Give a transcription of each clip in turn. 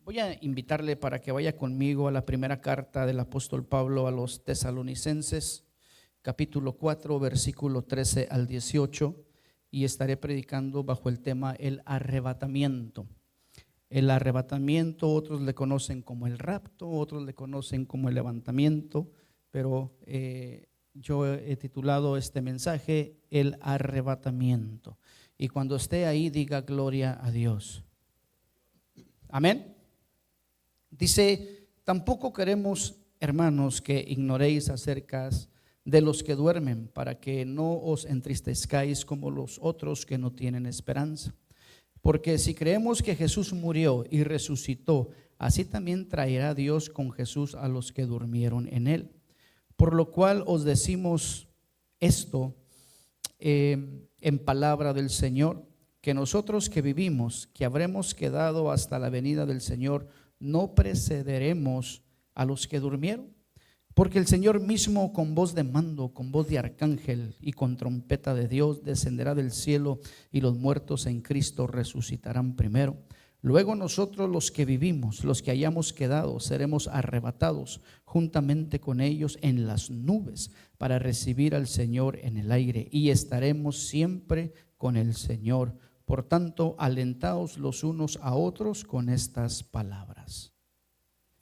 Voy a invitarle para que vaya conmigo a la primera carta del apóstol Pablo a los Tesalonicenses, capítulo 4, versículo 13 al 18, y estaré predicando bajo el tema el arrebatamiento. El arrebatamiento, otros le conocen como el rapto, otros le conocen como el levantamiento, pero yo he titulado este mensaje el arrebatamiento. Y cuando esté ahí, diga gloria a Dios. Amén. Dice: tampoco queremos, hermanos, que ignoréis acerca de los que duermen, para que no os entristezcáis como los otros que no tienen esperanza. Porque si creemos que Jesús murió y resucitó, así también traerá Dios con Jesús a los que durmieron en él. Por lo cual os decimos esto en palabra del Señor, que nosotros que vivimos, que habremos quedado hasta la venida del Señor, no precederemos a los que durmieron. Porque el Señor mismo, con voz de mando, con voz de arcángel y con trompeta de Dios, descenderá del cielo, y los muertos en Cristo resucitarán primero. Luego nosotros, los que vivimos, los que hayamos quedado, seremos arrebatados juntamente con ellos en las nubes para recibir al Señor en el aire, y estaremos siempre con el Señor. Por tanto, alentaos los unos a otros con estas palabras.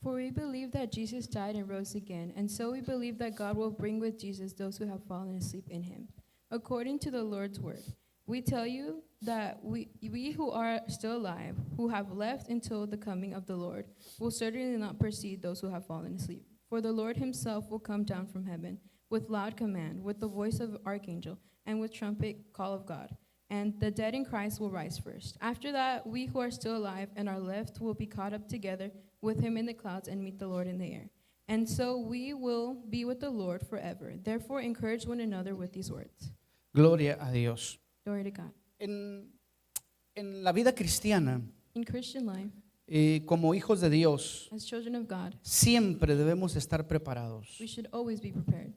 For we believe that Jesus died and rose again, and so we believe that God will bring with Jesus those who have fallen asleep in him. According to the Lord's word, we tell you that we who are still alive, who have left until the coming of the Lord, will certainly not precede those who have fallen asleep. For the Lord himself will come down from heaven with loud command, with the voice of archangel, and with trumpet call of God. And the dead in Christ will rise first. After that, we who are still alive and are left will be caught up together with him in the clouds and meet the Lord in the air. And so we will be with the Lord forever. Therefore, encourage one another with these words. Gloria a Dios. Glory to God. En la vida cristiana, In Christian life, como hijos de Dios, as children of God, siempre debemos estar preparados. we should always be prepared.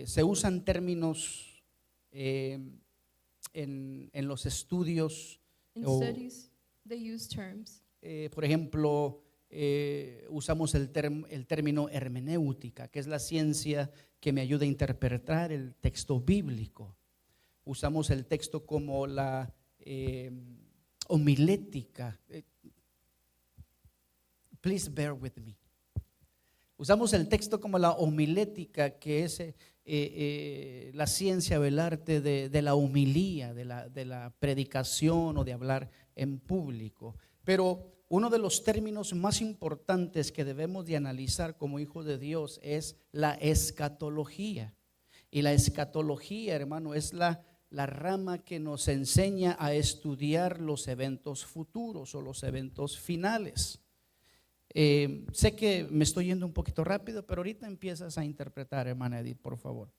Se usan términos en los estudios. In Oh. studies, they use terms. Por ejemplo, usamos el término hermenéutica, que es la ciencia que me ayuda a interpretar el texto bíblico. Usamos el texto como la homilética. Please bear with me. Usamos el texto como la homilética, que es la ciencia o el arte de la homilía, de la predicación o de hablar en público. Pero uno de los términos más importantes que debemos de analizar como hijos de Dios es la escatología. Y la escatología, hermano, es la rama que nos enseña a estudiar los eventos futuros o los eventos finales. Sé que me estoy yendo un poquito rápido, pero ahorita empiezas a interpretar, hermana Edith, por favor.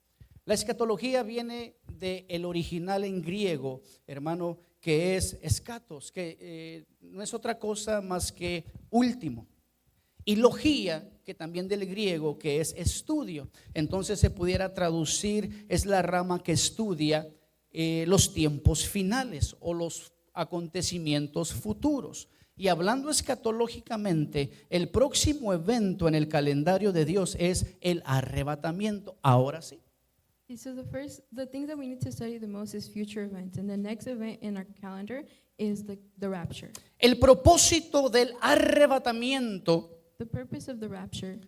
La escatología viene del original en griego, hermano, que es escatos, que no es otra cosa más que último. Y logía, que también del griego, que es estudio. Entonces se pudiera traducir, es la rama que estudia los tiempos finales o los acontecimientos futuros. Y hablando escatológicamente, el próximo evento en el calendario de Dios es el arrebatamiento. Ahora sí. So the things that we need to study the most is future events, and the next event in our calendar is the rapture. El propósito del arrebatamiento The purpose of the rapture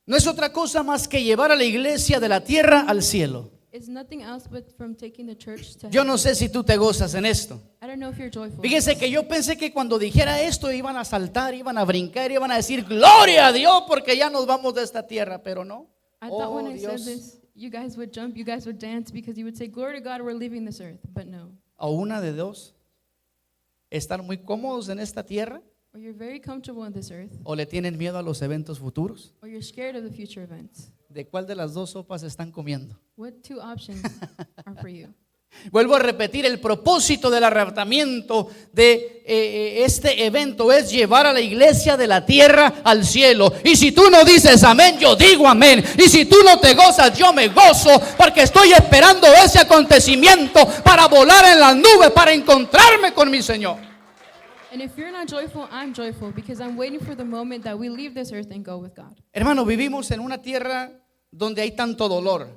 no es otra cosa más que llevar a la iglesia de la tierra al cielo. is nothing else but from taking the church to Yo heaven. no sé si tú te gozas en esto. I don't know if you're joyful. Fíjese que yo pensé que cuando dijera esto iban a saltar, iban a brincar, iban a decir gloria a Dios porque ya nos vamos de esta tierra, pero no. I thought Oh, when I said Dios. this, you guys would jump, you guys would dance, because you would say, glory to God, we're leaving this earth. But no. O una de dos, ¿están muy cómodos en esta tierra Or you're very comfortable in this earth, o le tienen miedo a los eventos futuros? or you're scared of the future events. ¿De cuál de las dos sopas están comiendo? What two options are for you? Vuelvo a repetir, el propósito del arrebatamiento de este evento es llevar a la iglesia de la tierra al cielo. Y si tú no dices amén, yo digo amén. Y si tú no te gozas, yo me gozo, porque estoy esperando ese acontecimiento para volar en las nubes, para encontrarme con mi Señor. And if you're not joyful, I'm joyful because I'm waiting for the moment that we leave this earth and go with God. Hermano, vivimos en una tierra donde hay tanto dolor,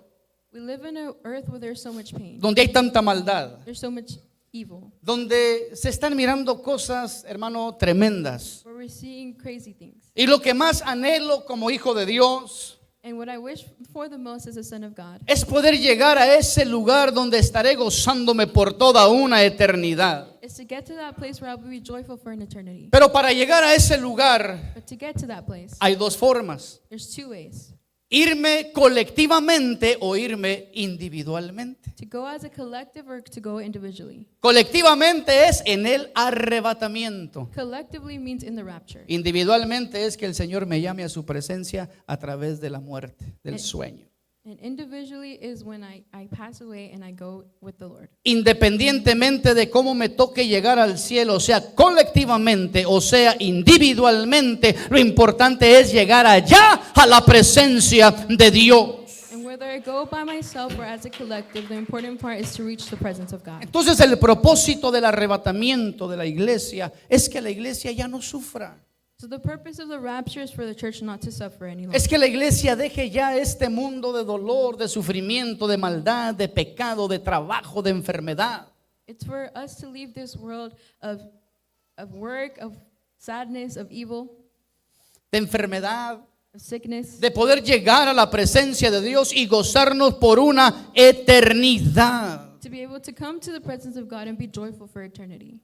We live in an earth where there's so much pain. donde hay tanta maldad, There's so much evil. donde se están mirando cosas, hermano, tremendas. Where we're seeing crazy things. Y lo que más anhelo como hijo de Dios And what I wish for the most as a son of God es poder llegar a ese lugar donde estaré gozándome por toda una eternidad. is to get to that place where I will be joyful for an eternity. Pero para llegar a ese lugar But to get to that place, hay dos formas: there's two ways. irme colectivamente o irme individualmente. To go as a collective or to go individually. Colectivamente es en el arrebatamiento. Collectively means in the rapture. Individualmente es que el Señor me llame a su presencia a través de la muerte, del sueño. And individually is when I pass away and I go with the Lord. Independientemente de cómo me toque llegar al cielo, o sea colectivamente o sea individualmente, lo importante es llegar allá a la presencia de Dios. And whether I go by myself or as a collective, the important part is to reach the presence of God. Entonces el propósito del arrebatamiento de la iglesia es que la iglesia ya no sufra. So the purpose of the rapture is for the church not to suffer any longer. Es que la iglesia deje ya este mundo de dolor, de sufrimiento, de maldad, de pecado, de trabajo, de enfermedad. It's for us to leave this world of work, of sadness, of evil, De enfermedad, of sickness, de poder llegar a la presencia de Dios y gozarnos por una eternidad. to be able to come to the presence of God and be joyful for eternity.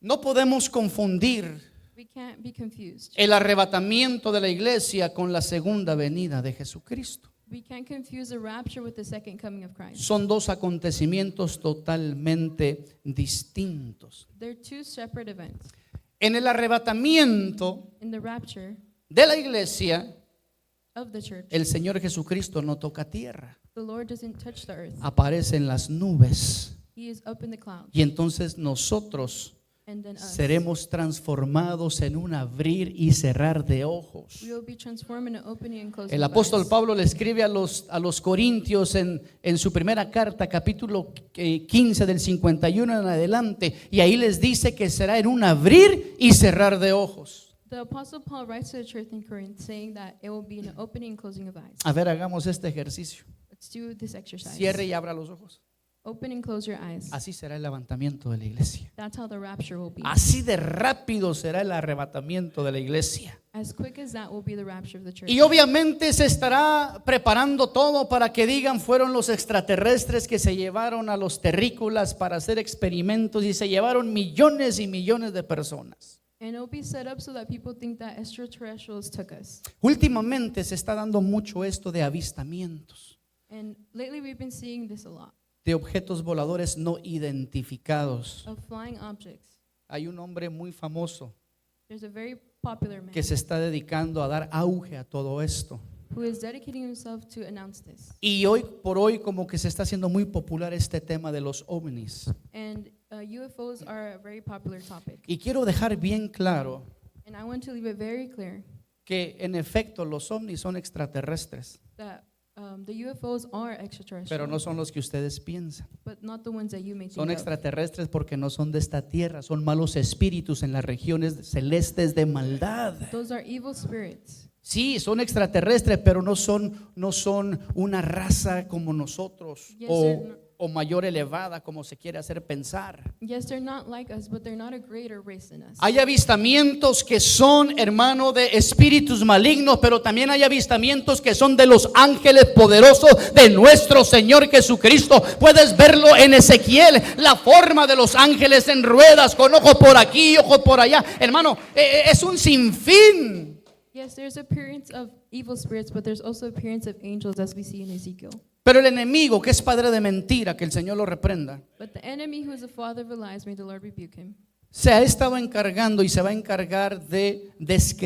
No podemos confundir We can't be confused. el arrebatamiento de la iglesia con la segunda venida de Jesucristo. We can't confuse the rapture with the second coming of Christ. Son dos acontecimientos totalmente distintos. They're two separate events. En el arrebatamiento In the rapture de la iglesia, of the church, el Señor Jesucristo no toca tierra, the Lord doesn't touch the earth. aparece en las nubes. He is up in the clouds. Y entonces nosotros And then us. seremos transformados en un abrir y cerrar de ojos. We will be transformed in an opening and closing El of apóstol eyes. Pablo le escribe a los Corintios en su primera carta, capítulo 15 del 51 en adelante, y ahí les dice que será en un abrir y cerrar de ojos. The apostle Paul writes to the church in Corinth saying that it will be an opening and closing of eyes. A ver, hagamos este ejercicio. Let's do this exercise. Cierre y abra los ojos. Open and close your eyes. Así será el levantamiento de la iglesia. That's how the rapture will be. Así de rápido será el arrebatamiento de la iglesia. As quick as that will be the rapture of the church. Y obviamente se estará preparando todo para que digan: fueron los extraterrestres que se llevaron a los terrícolas para hacer experimentos y se llevaron millones y millones de personas. And it'll be set up so that people think that extraterrestrials took us. Últimamente se está dando mucho esto de avistamientos, And lately we've been seeing this a lot. de objetos voladores no identificados. Of flying objects. Hay un hombre muy famoso There's a very popular man que se está dedicando a dar auge a todo esto. who is dedicating himself to announce this. Y hoy por hoy como que se está haciendo muy popular este tema de los ovnis. And UFOs are a very popular topic. Y quiero dejar bien claro And I want to leave it very clear que en efecto los ovnis son extraterrestres, that the UFOs are extraterrestrial, pero no son los que ustedes piensan. but not the ones that you may Son think of. extraterrestres porque no son de esta tierra, son malos espíritus en las regiones celestes de maldad. Those are evil spirits. Sí, son extraterrestres, pero no son una raza como nosotros Yes, they're not. o mayor elevada como se quiere hacer pensar. Yes, they're not like us, but they're not a greater race than us. Hay avistamientos que son, hermano, de espíritus malignos, pero también hay avistamientos que son de los ángeles poderosos de nuestro Señor Jesucristo. Puedes verlo en Ezequiel, la forma de los ángeles en ruedas, con ojos por aquí, ojos por allá. Hermano, es un sinfín. Yes, there's appearance of evil spirits, but there's also appearance of angels, as we see in Ezekiel. Pero el enemigo, que es padre de mentira, que el Señor lo reprenda, But the enemy, who is the father of lies, may the Lord rebuke him. se ha estado encargando y se va a encargar de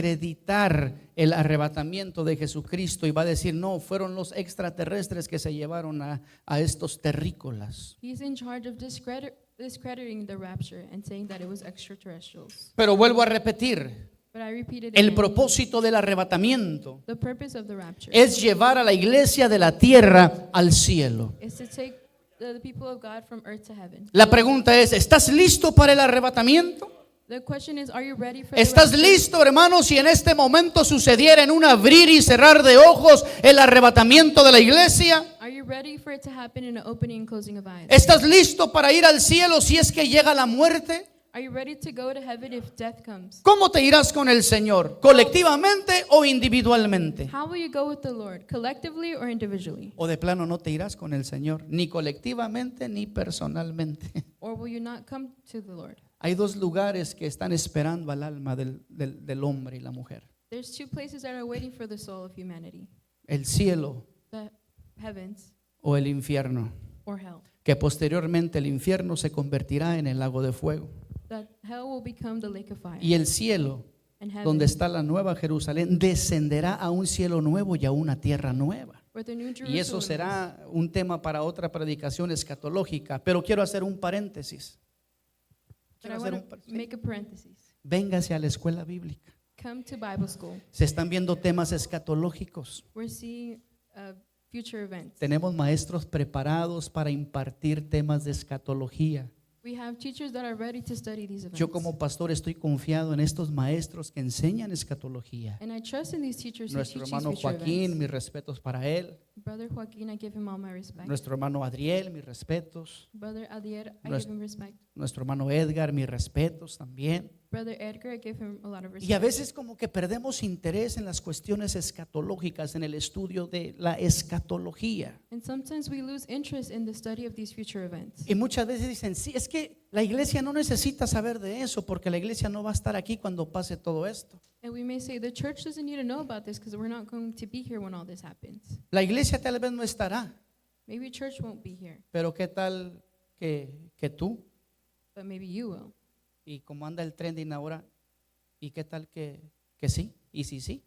descreditar el arrebatamiento de Jesucristo y va a decir: no, fueron los extraterrestres que se llevaron a estos terrícolas. He's in charge of discrediting the rapture and saying that it was extraterrestrials. Pero vuelvo a repetir, But I repeat it el again. propósito del arrebatamiento The purpose of the rapture es llevar a la iglesia de la tierra al cielo. is to take the people of God from earth to heaven. La pregunta es: ¿estás listo para el arrebatamiento? The question is, are you ready for the ¿Estás rapture? listo, hermano, si en este momento sucediera en un abrir y cerrar de ojos el arrebatamiento de la iglesia? Are you ready for it to happen in an opening and closing of eyes? ¿Estás listo para ir al cielo si es que llega la muerte? Are you ready to go to heaven if death comes? ¿Cómo te irás con el Señor? ¿Colectivamente o individualmente? How will you go with the Lord, collectively or individually? ¿O de plano no te irás con el Señor? Ni colectivamente ni personalmente. Or will you not come to the Lord? Hay dos lugares que están esperando al alma del hombre y la mujer. There's two places that are waiting for the soul of humanity, El cielo the heavens o el infierno. or hell. Que posteriormente el infierno se convertirá en el lago de fuego. That hell will become the lake of fire. Y el cielo, And donde heaven, está la nueva Jerusalén, descenderá a un cielo nuevo y a una tierra nueva. where the new Y eso Jerusalem is. será un tema para otra predicación escatológica. Pero quiero hacer un paréntesis. But I Quiero hacer want un to paréntesis. make a parenthesis. Véngase a la escuela bíblica. Come to Bible school. Se están viendo temas escatológicos. We're seeing future events. Tenemos maestros preparados para impartir temas de escatología. We have teachers that are ready to study these events. Yo como pastor estoy confiado en estos maestros que enseñan escatología. And I trust in these teachers who Nuestro teach hermano these future Joaquín, events. mis respetos para él. Brother Joaquin, I give him all my respect. Nuestro hermano Adriel, mis respetos. Brother Adier, I Nuestro- give him respect. Nuestro hermano Edgar, mis respetos también. Brother Edgar, I give him a lot of respect. Y a veces como que perdemos interés en las cuestiones escatológicas, en el estudio de la escatología. And sometimes we lose interest in the study of these future events. Y muchas veces dicen, sí, es que la iglesia no necesita saber de eso porque la iglesia no va a estar aquí cuando pase todo esto. And we may say the church doesn't need to know about this because we're not going to be here when all this happens. La iglesia tal vez no estará, Maybe church won't be here, pero ¿qué tal que tú? but maybe you will. Y como anda el trending ahora, ¿y qué tal que sí? ¿Y si sí?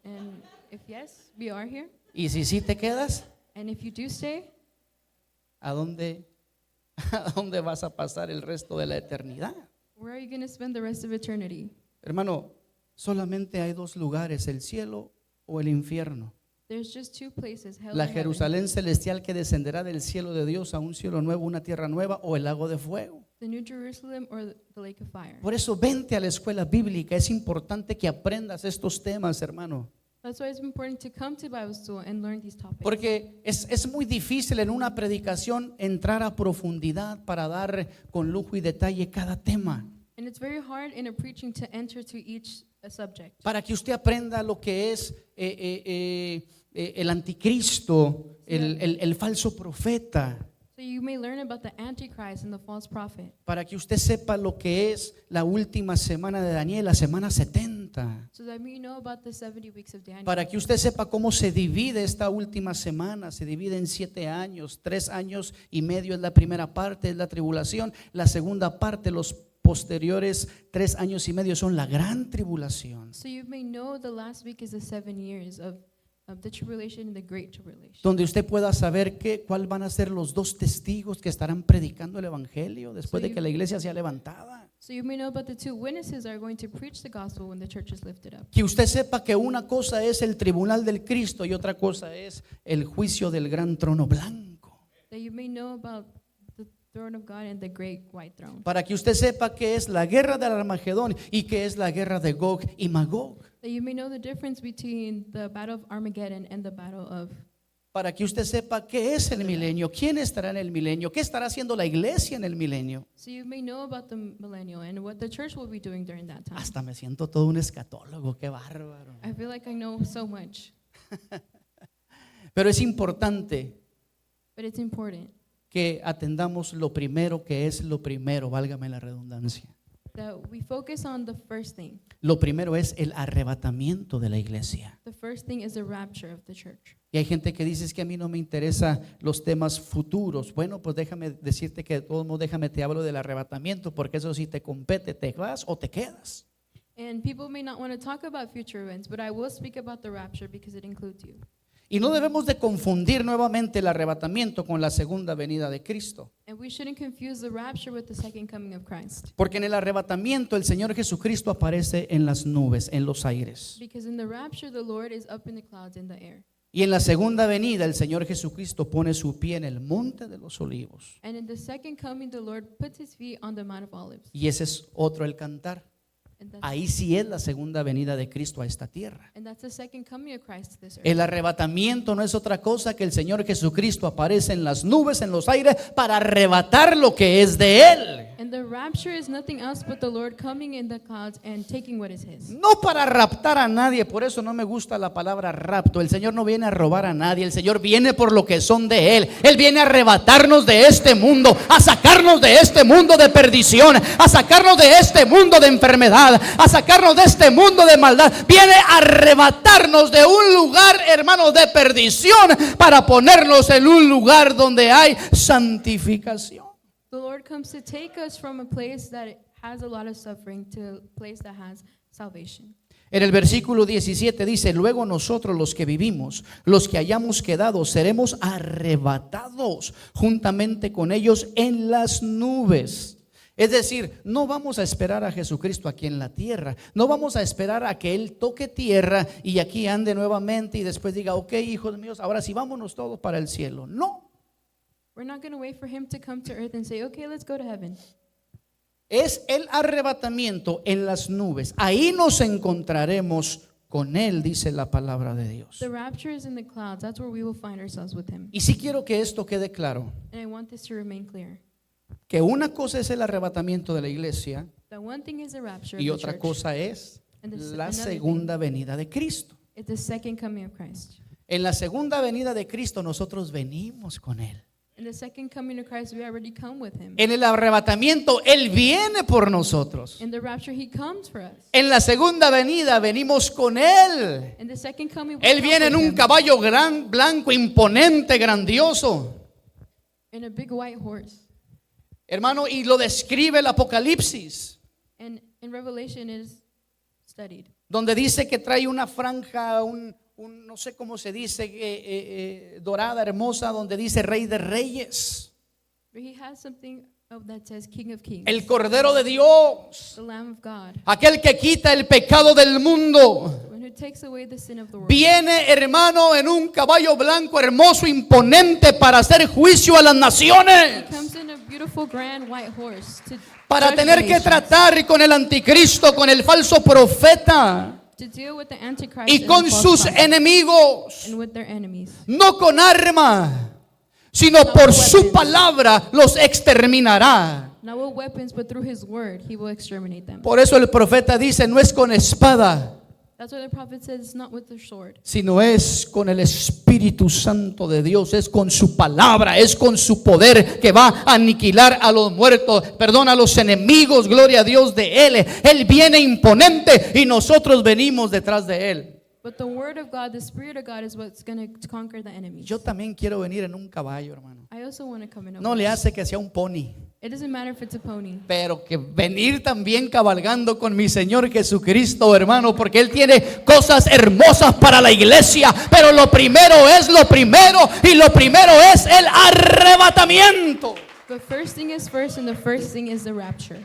And if yes, we are here. ¿Y si sí te quedas? And if you do stay, ¿A dónde vas a pasar el resto de la eternidad? where are you going to spend the rest of eternity? Hermano, solamente hay dos lugares, el cielo o el infierno. There's just two places, hell La and heaven. Jerusalén celestial que descenderá del cielo de Dios a un cielo nuevo, una tierra nueva, o el lago de fuego. The New Jerusalem or the lake of fire. Por eso vente a la escuela bíblica, es importante que aprendas estos temas, hermano. That's why it's important to come to Bible school and learn these topics. Porque es muy difícil en una predicación entrar a profundidad para dar con lujo y detalle cada tema. And it's very hard in a preaching to enter to each subject. Para que usted aprenda lo que es el anticristo, el falso profeta. So you may learn about the Antichrist and the false prophet. Para que usted sepa lo que es la última semana de Daniel, la semana 70. So that you know about the 70 weeks of Daniel. Para que usted sepa cómo se divide esta última semana. Se divide en 7 años. 3 años y medio es la primera parte, es la tribulación. La segunda parte, los posteriores 3 años y medio son la gran tribulación. So you may know the last week is the 7 years of the tribulation and the great tribulation. Donde usted pueda saber cuál van a ser los 2 testigos que estarán predicando el evangelio después de que la iglesia sea levantada. So you may know about the 2 witnesses that are going to preach the gospel when the church is lifted up. Que usted sepa que una cosa es el tribunal del Cristo y otra cosa es el juicio del gran trono blanco. That you may know about the throne of God and the great white throne. Para que usted sepa qué es la guerra del Armagedón y qué es la guerra de Gog y Magog. That you may know the difference between the battle of Armageddon and the battle of. Para que usted sepa qué es el milenio, quién estará en el milenio, qué estará haciendo la iglesia en el milenio. So you may know about the millennial and what the church will be doing during that time. Hasta me siento todo un escatólogo, qué bárbaro. I feel like I know so much, Pero es importante but it's important que atendamos lo primero que es lo primero, válgame la redundancia. that we focus on the first thing. Lo primero es el arrebatamiento de la iglesia. The first thing is the rapture of the church. Y hay gente que dice es que a mí no me interesan los temas futuros. Bueno, pues déjame decirte que de todos modos déjame te hablo del arrebatamiento porque eso sí te compete, te vas o te quedas. And people may not want to talk about future events, but I will speak about the rapture because it includes you. Y no debemos de confundir nuevamente el arrebatamiento con la segunda venida de Cristo. And we shouldn't confuse the rapture with the second coming of Christ. Porque en el arrebatamiento el Señor Jesucristo aparece en las nubes, en los aires. Because in the rapture, the Lord is up in the clouds in the air. Y en la segunda venida el Señor Jesucristo pone su pie en el monte de los olivos. And in the second coming, the Lord puts his feet on the Mount of Olives. Y ese es otro el cantar. Ahí sí es la segunda venida de Cristo a esta tierra. And that's the second coming of Christ to this earth. El arrebatamiento no es otra cosa que el Señor Jesucristo aparece en las nubes, en los aires, para arrebatar lo que es de Él. And the rapture is nothing else but the Lord coming in the clouds and taking what is his. No para raptar a nadie, por eso no me gusta la palabra rapto. El Señor no viene a robar a nadie, el Señor viene por lo que son de Él. Él viene a arrebatarnos de este mundo, a sacarnos de este mundo de perdición, a sacarnos de este mundo de enfermedad, a sacarnos de este mundo de maldad. Viene a arrebatarnos de un lugar, hermanos, de perdición, para ponernos en un lugar donde hay santificación. The Lord comes to take us from a place that has a lot of suffering to a place that has salvation. En el versículo 17 dice: luego nosotros los que vivimos, los que hayamos quedado, seremos arrebatados juntamente con ellos en las nubes. Es decir, no vamos a esperar a Jesucristo aquí en la tierra. No vamos a esperar a que Él toque tierra y aquí ande nuevamente y después diga: ok, hijos míos, ahora sí vámonos todos para el cielo. No. We're not going to wait for him to come to earth and say, okay, let's go to heaven. Es el arrebatamiento en las nubes. Ahí nos encontraremos con Él, dice la palabra de Dios. The rapture is in the clouds. That's where we will find ourselves with him. Y sí quiero que esto quede claro, And I want this to remain clear. que una cosa es el arrebatamiento de la iglesia That one thing is the rapture of y the otra church. cosa es And la another segunda venida de Cristo. It's the second coming of Christ. En la segunda venida de Cristo nosotros venimos con Él. In the second coming of Christ, we already come with him. En el arrebatamiento Él viene por nosotros. In the rapture, he comes for us. En la segunda venida venimos con Él. In the second coming, we Él come viene en with un him. caballo gran, blanco, imponente, grandioso. In a big white horse. Hermano, y lo describe el Apocalipsis, And in Revelation, it is studied. donde dice que trae una franja, no sé cómo se dice, dorada, hermosa, donde dice Rey de Reyes, But he has something that says King of Kings. el Cordero de Dios, The Lamb of God. aquel que quita el pecado del mundo. One who takes away the sin of the world. Viene, hermano, en un caballo blanco, hermoso, imponente, para hacer juicio a las He naciones, comes in a beautiful, grand white horse to para judge tener the que nations, tratar con el anticristo, con el falso profeta to deal with the Antichrist y and con the false sus prophet, enemigos. and with their enemies. No con arma, sino por su palabra los exterminará. Not with weapons, but through his word, he will exterminate them. Por eso el profeta dice: no es con espada, That's why the prophet says it's not with the sword, sino es con el Espíritu Santo de Dios, es con su palabra, es con su poder, que va a aniquilar a los muertos, a los enemigos, gloria a Dios de Él. Él viene imponente y nosotros venimos detrás de Él. but the word of God, the Spirit of God, is what's going to conquer the enemies. Yo también quiero venir en un caballo, hermano. I also want to come in a No horse. le hace que sea un pony, It doesn't matter if it's a pony, pero que venir también cabalgando con mi Señor Jesucristo, hermano, porque Él tiene cosas hermosas para la iglesia, pero lo primero es lo primero, y lo primero es el arrebatamiento. but first thing is first, and the first thing is the rapture.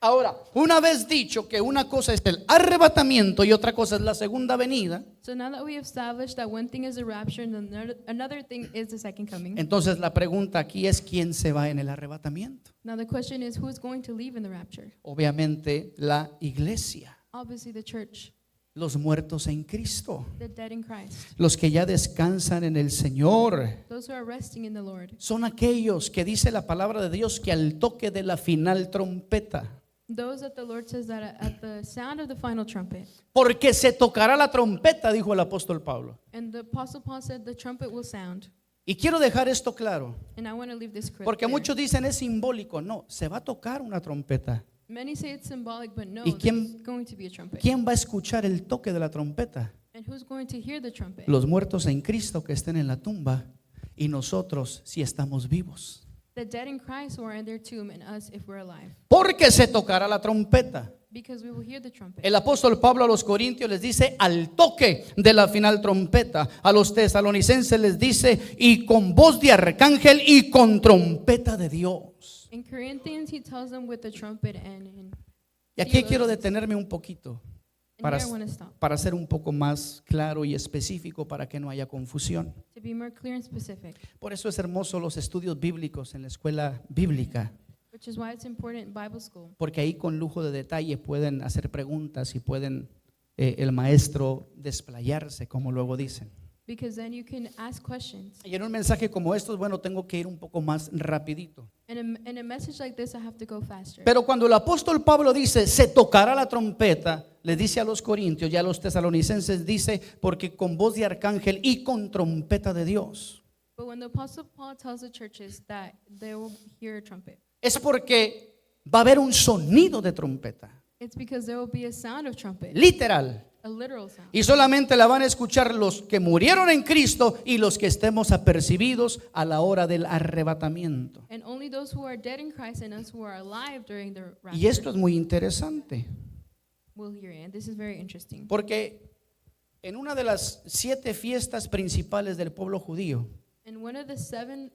Ahora, una vez dicho que una cosa es el arrebatamiento y otra cosa es la segunda venida, So now that we have established that one thing is the rapture and another thing is the second coming, entonces la pregunta aquí es: ¿quién se va en el arrebatamiento? now the question is, who's going to leave in the rapture? Obviamente la iglesia, Obviously the church, los muertos en Cristo, the dead in Christ, los que ya descansan en el Señor. those who are resting in the Lord. Son aquellos que dice la palabra de Dios que al toque de la final trompeta, Those that the Lord says that at the sound of the final trumpet, porque se tocará la trompeta, dijo el apóstol Pablo. and the Apostle Paul said the trumpet will sound. Y quiero dejar esto claro, And I want to leave this porque clear. muchos dicen es simbólico. No, se va a tocar una trompeta. Many say it's symbolic, but no, ¿Y there's going to be a trumpet. ¿Quién va a escuchar el toque de la trompeta? And who's going to hear the trumpet? Los muertos en Cristo que estén en la tumba, y nosotros si estamos vivos. The dead in Christ who are in their tomb, and us if we're alive. Porque se tocará la trompeta. Because we will hear the trumpet. El apóstol Pablo a los corintios les dice: al toque de la final trompeta. A los tesalonicenses les dice: y con voz de arcángel y con trompeta de Dios. In Corinthians, he tells them with the trumpet and in Y aquí quiero detenerme un poquito. And here I want to stop para ser un poco más claro y específico para que no haya confusión. to be more clear and specific, Por eso es hermoso los estudios bíblicos en la escuela bíblica, which is why it's important in Bible school, porque ahí con lujo de detalle pueden hacer preguntas y pueden el maestro desplayarse, como luego dicen. because then you can ask questions. Y en un mensaje como estos, bueno, tengo que ir un poco más rapidito. In a message like this, I have to go faster. Pero cuando el apóstol Pablo dice, se tocará la trompeta, le dice a los corintios y a los tesalonicenses, dice, porque con voz de arcángel y con trompeta de Dios. But when the Apostle Paul tells the churches that they will hear a trumpet, Es porque va a haber un sonido de trompeta, it's because there will be a sound of trumpet, literal. a literal sound. Y solamente la van a escuchar los que murieron en Cristo y los que estemos apercibidos a la hora del arrebatamiento. And only those who are dead in Christ and us who are alive during the Y esto rapture es muy interesante, will hear it. And this is very interesting. porque en una de las 7 fiestas principales del pueblo judío, And one of the 7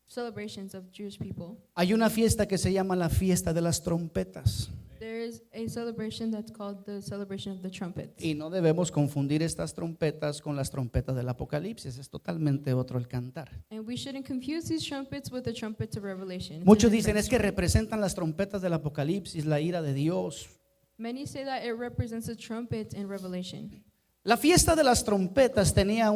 celebrations of Jewish people, hay una fiesta que se llama la fiesta de las trompetas. there is a celebration that's called the celebration of the trumpets. Y no debemos confundir estas trompetas con las trompetas del Apocalipsis, es totalmente otro el cantar. And we shouldn't confuse these trumpets with the trumpets of Revelation. It's a Muchos different dicen es que trumpet. representan las trompetas del Apocalipsis, la ira de Dios. Many say that it represents the trumpet in Revelation. La fiesta de las trompetas tenía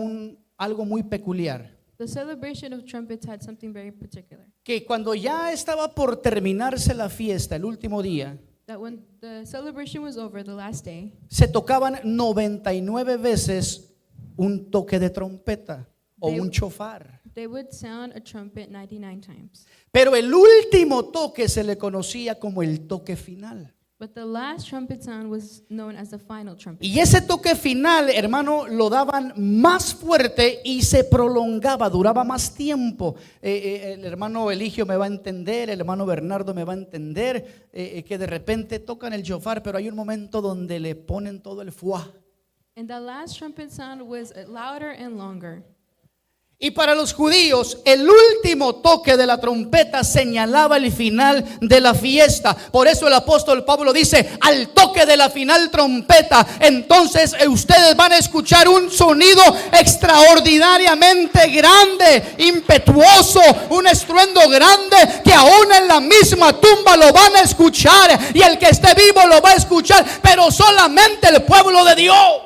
algo muy peculiar, The celebration of trumpets had something very particular. que cuando ya estaba por terminarse la fiesta, el último día, That when the celebration was over, the last day, se tocaban 99 veces un toque de trompeta o un chofar. they would sound a trumpet 99 times. Pero el último toque se le conocía como el toque final. But the last trumpet sound was known as the final trumpet. Y ese toque final, hermano, lo daban más fuerte y se prolongaba, duraba más tiempo. El hermano Eligio me va a entender, el hermano Bernardo me va a entender, que de repente tocan el shofar, pero hay un momento donde le ponen todo el fuá. And the last trumpet sound was louder and longer. Y para los judíos, el último toque de la trompeta señalaba el final de la fiesta. Por eso el apóstol Pablo dice, al toque de la final trompeta, entonces ustedes van a escuchar un sonido extraordinariamente grande, impetuoso, un estruendo grande que aún en la misma tumba lo van a escuchar. Y el que esté vivo lo va a escuchar, pero solamente el pueblo de Dios.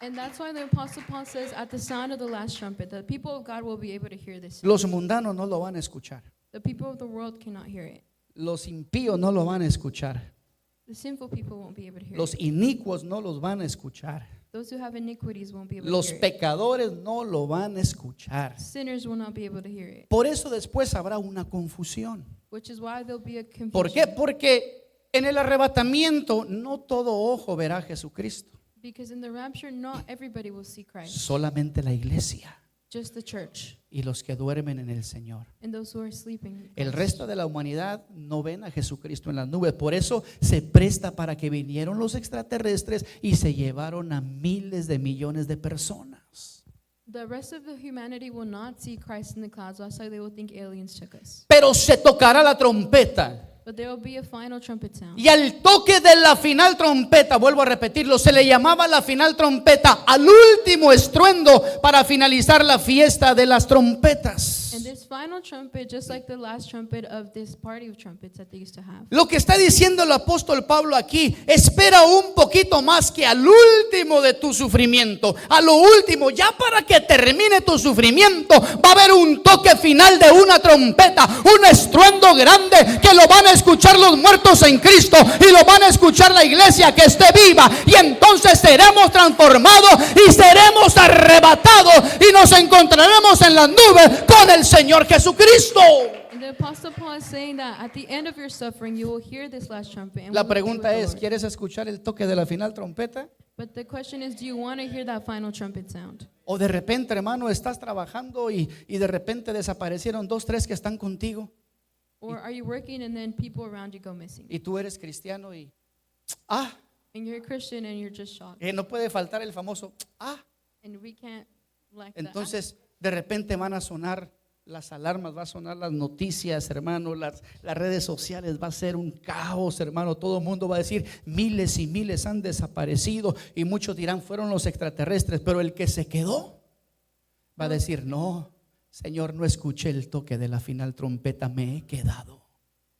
And that's why the Apostle Paul says, at the sound of the last trumpet, the people of God will be able to hear this. Los mundanos no lo van a escuchar. The people of the world cannot hear it. Los impíos no lo van a escuchar. The sinful people won't be able to hear Los it. inicuos no los van a escuchar. Those who have iniquities won't be able Los to hear it. pecadores no lo van a escuchar. Sinners will not be able to hear it. Por eso después habrá una confusión. Which is why there'll be a confusion. ¿Por qué? Porque en el arrebatamiento no todo ojo verá a Jesucristo, Because in the rapture, not everybody will see Christ. solamente la iglesia Just the church y los que duermen en el Señor. and those who are sleeping. El resto de la humanidad no ven a Jesucristo en las nubes. Por eso se presta para que vinieron los extraterrestres y se llevaron a miles de millones de personas. The rest of the humanity will not see Christ in the clouds. That's why they will think aliens took us. Pero se tocará la trompeta. But there will be a final trumpet sound. Y al toque de la final trompeta, vuelvo a repetirlo, se le llamaba la final trompeta al último estruendo para finalizar la fiesta de las trompetas. And this final trumpet, just like the last trumpet of this party of trumpets that they used to have. Lo que está diciendo el apóstol Pablo aquí, espera un poquito más que al último de tu sufrimiento, a lo último, ya para que termine tu sufrimiento, va a haber un toque final de una trompeta, un estruendo grande que lo van a escuchar los muertos en Cristo y lo van a escuchar la iglesia que esté viva, y entonces seremos transformados y seremos arrebatados y nos encontraremos en las nubes con el Señor Jesucristo. And the Apostle Paul is saying that at the end of your suffering, you will hear this last trumpet. And La we will be with pregunta the es, Lord. ¿quieres escuchar el toque de la final trompeta? But the question is, do you want to hear that final trumpet sound? O de repente, hermano, estás trabajando y de repente desaparecieron 2, 3 que están contigo, Or are you working and then people around you go missing? y tú eres cristiano y And you're a Christian and you're just shocked. no puede faltar el famoso And we can't like that. Entonces de repente van a sonar las alarmas, va a sonar las noticias, hermano, las redes sociales, va a ser un caos, hermano. Todo el mundo va a decir miles y miles han desaparecido, y muchos dirán fueron los extraterrestres, pero el que se quedó va a decir no, Señor, no escuché el toque de la final trompeta, me he quedado.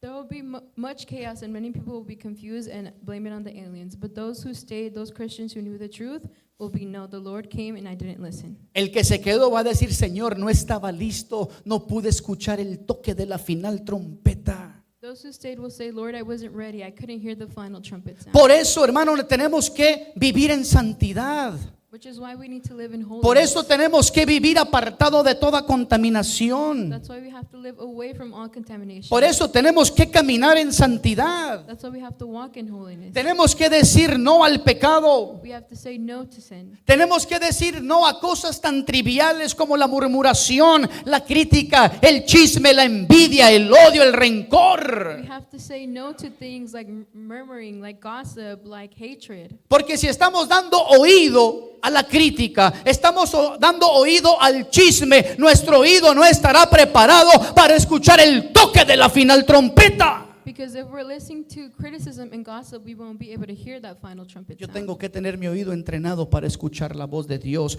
There will be much chaos, and many people will be confused and blame it on the aliens. But those who stayed, those Christians who knew the truth, will be, no, the Lord came and I didn't listen. El que se quedó va a decir, Señor, no estaba listo, no pude escuchar el toque de la final trompeta. Those who stayed will say, Lord, I wasn't ready. I couldn't hear the final trumpet sound. Por eso, hermano, tenemos que vivir en santidad. Which is why we need to live in holiness. Por eso tenemos que vivir apartado de toda contaminación. That's why we have to live away from all contamination. Por eso tenemos que caminar en santidad. That's why we have to walk in holiness. Tenemos que decir no al pecado. We have to say no to sin. Tenemos que decir no a cosas tan triviales como la murmuración, la crítica, el chisme, la envidia, el odio, el rencor. We have to say no to things like murmuring, like gossip, like hatred. Porque si estamos dando oído a la crítica, estamos dando oído al chisme, nuestro oído no estará preparado para escuchar el toque de la final trompeta. Because if we're listening to criticism and gossip, we won't be able to hear that final trumpet Yo sound. tengo que tener mi oído entrenado para escuchar la voz de Dios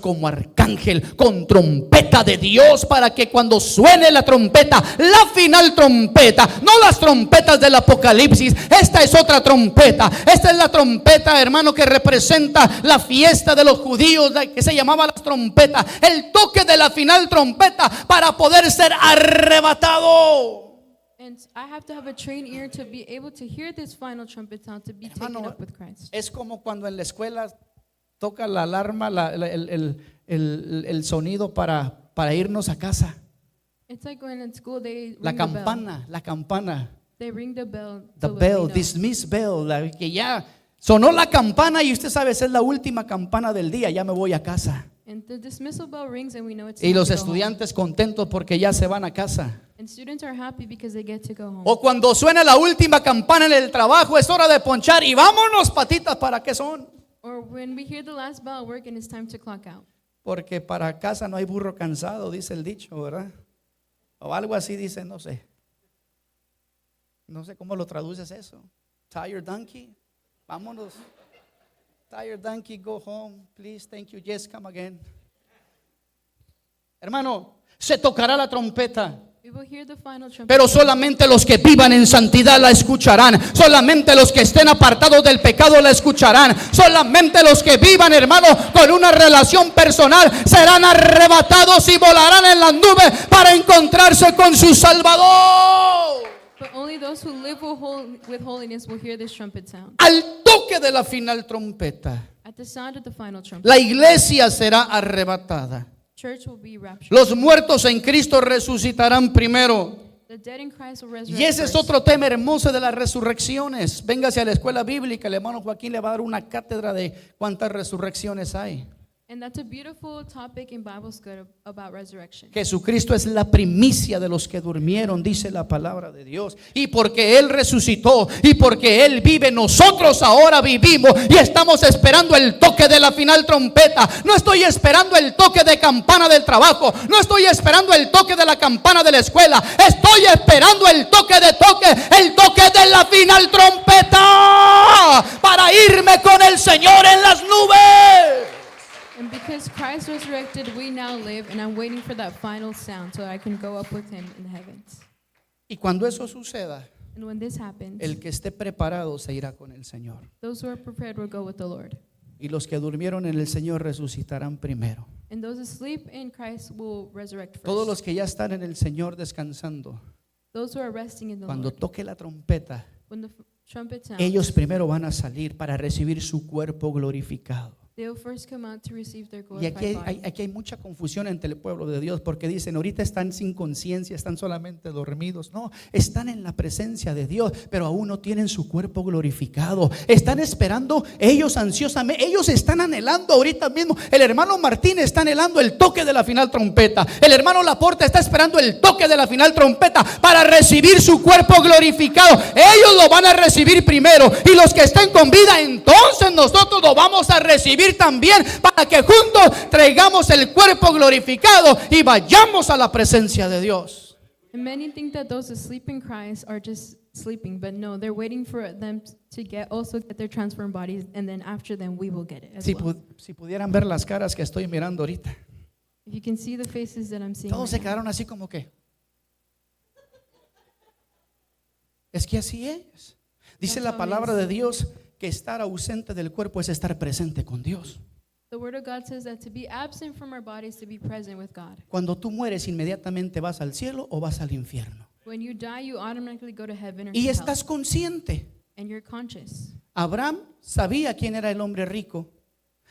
como arcángel, con trompeta de Dios, para que cuando suene la trompeta, la final trompeta, no las trompetas del Apocalipsis, esta es otra trompeta, esta es la trompeta, hermano, que representa la fiesta de los judíos, que se llamaba las trompetas, el toque de la final trompeta para poder ser arrebatado. And I have to have a trained ear to be able to hear this final trumpet sound, to be taken Hermano, up with Christ. es como cuando en la escuela toca la alarma, el sonido para irnos a casa. It's like when in school they La ring the bell. campana, They ring the bell. the to let bell, me know. dismiss bell, que ya sonó la campana y usted sabe, esa es la última campana del día, ya me voy a casa. And the dismissal bell rings and we know it's Y time los to go home. estudiantes contentos porque ya se van a casa. And students are happy because they get to go home. O cuando suena la última campana en el trabajo, es hora de ponchar y vámonos, patitas, ¿para qué son? Or when we hear the last bell at work and it's time to clock out. Porque para casa no hay burro cansado, dice el dicho, ¿verdad? O algo así dice, no sé. No sé cómo lo traduces eso. Tired donkey, vámonos. Tired donkey, go home, please, thank you, yes, come again. Hermano, se tocará la trompeta. We will hear the final trumpet. Pero solamente los que vivan en santidad la escucharán. Solamente los que estén apartados del pecado la escucharán. Solamente los que vivan, hermano, con una relación personal serán arrebatados y volarán en las nubes para encontrarse con su Salvador. But only those who live with holiness will hear this trumpet sound. Al toque de la final trompeta, At the sound of the final trumpet, la iglesia será arrebatada. church will be raptured. Los muertos en Cristo resucitarán primero. The dead in Christ will resurrect Y ese es first. otro tema hermoso de las resurrecciones. Véngase a la escuela bíblica, el hermano Joaquín le va a dar una cátedra de cuántas resurrecciones hay. And that's a beautiful topic in Bible school about resurrection. Jesucristo es la primicia de los que durmieron, dice la palabra de Dios. Y porque Él resucitó y porque Él vive, nosotros ahora vivimos y estamos esperando el toque de la final trompeta. No estoy esperando el toque de campana del trabajo. No estoy esperando el toque de la campana de la escuela. Estoy esperando el toque de la final trompeta para irme con el Señor en las nubes. And because Christ resurrected, we now live, and I'm waiting for that final sound so I can go up with him in the heavens. Y cuando eso suceda, And when this happens, el que esté preparado se irá con el Señor. those who are prepared will go with the Lord. Y los que durmieron en el Señor resucitarán primero. And those who sleep in Christ will resurrect first. Todos los que ya están en el Señor descansando, Those who are resting in the cuando Lord, toque la trompeta, when the trumpet sounds, ellos primero van a salir para recibir su cuerpo glorificado. they will first come out to receive their Y aquí glorified body. hay mucha confusión entre el pueblo de Dios porque dicen, ahorita están sin conciencia, están solamente dormidos. No, están en la presencia de Dios, pero aún no tienen su cuerpo glorificado. Están esperando ellos ansiosamente, ellos están anhelando ahorita mismo. El hermano Martín está anhelando el toque de la final trompeta. El hermano Laporta está esperando el toque de la final trompeta para recibir su cuerpo glorificado. Ellos lo van a recibir primero y los que estén con vida, entonces nosotros lo vamos a recibir recibir también para que juntos traigamos el cuerpo glorificado y vayamos a la presencia de Dios. And many think that those asleep in Christ are just sleeping, but no, they're waiting for them to also get their transformed bodies, and then after them we will get it as well. Si pudieran ver las caras que estoy mirando ahorita, If you can see the faces that I'm seeing todos se right now. quedaron así como que. Es que así es. Dice la palabra de Dios que estar ausente del cuerpo es estar presente con Dios. The word of God says that to be absent from our bodies, to be present with God. Cuando tú mueres, inmediatamente vas al cielo o vas al infierno. When you die, you automatically go to heaven or Y to hell, estás consciente. and you're conscious. Abraham sabía quién era el hombre rico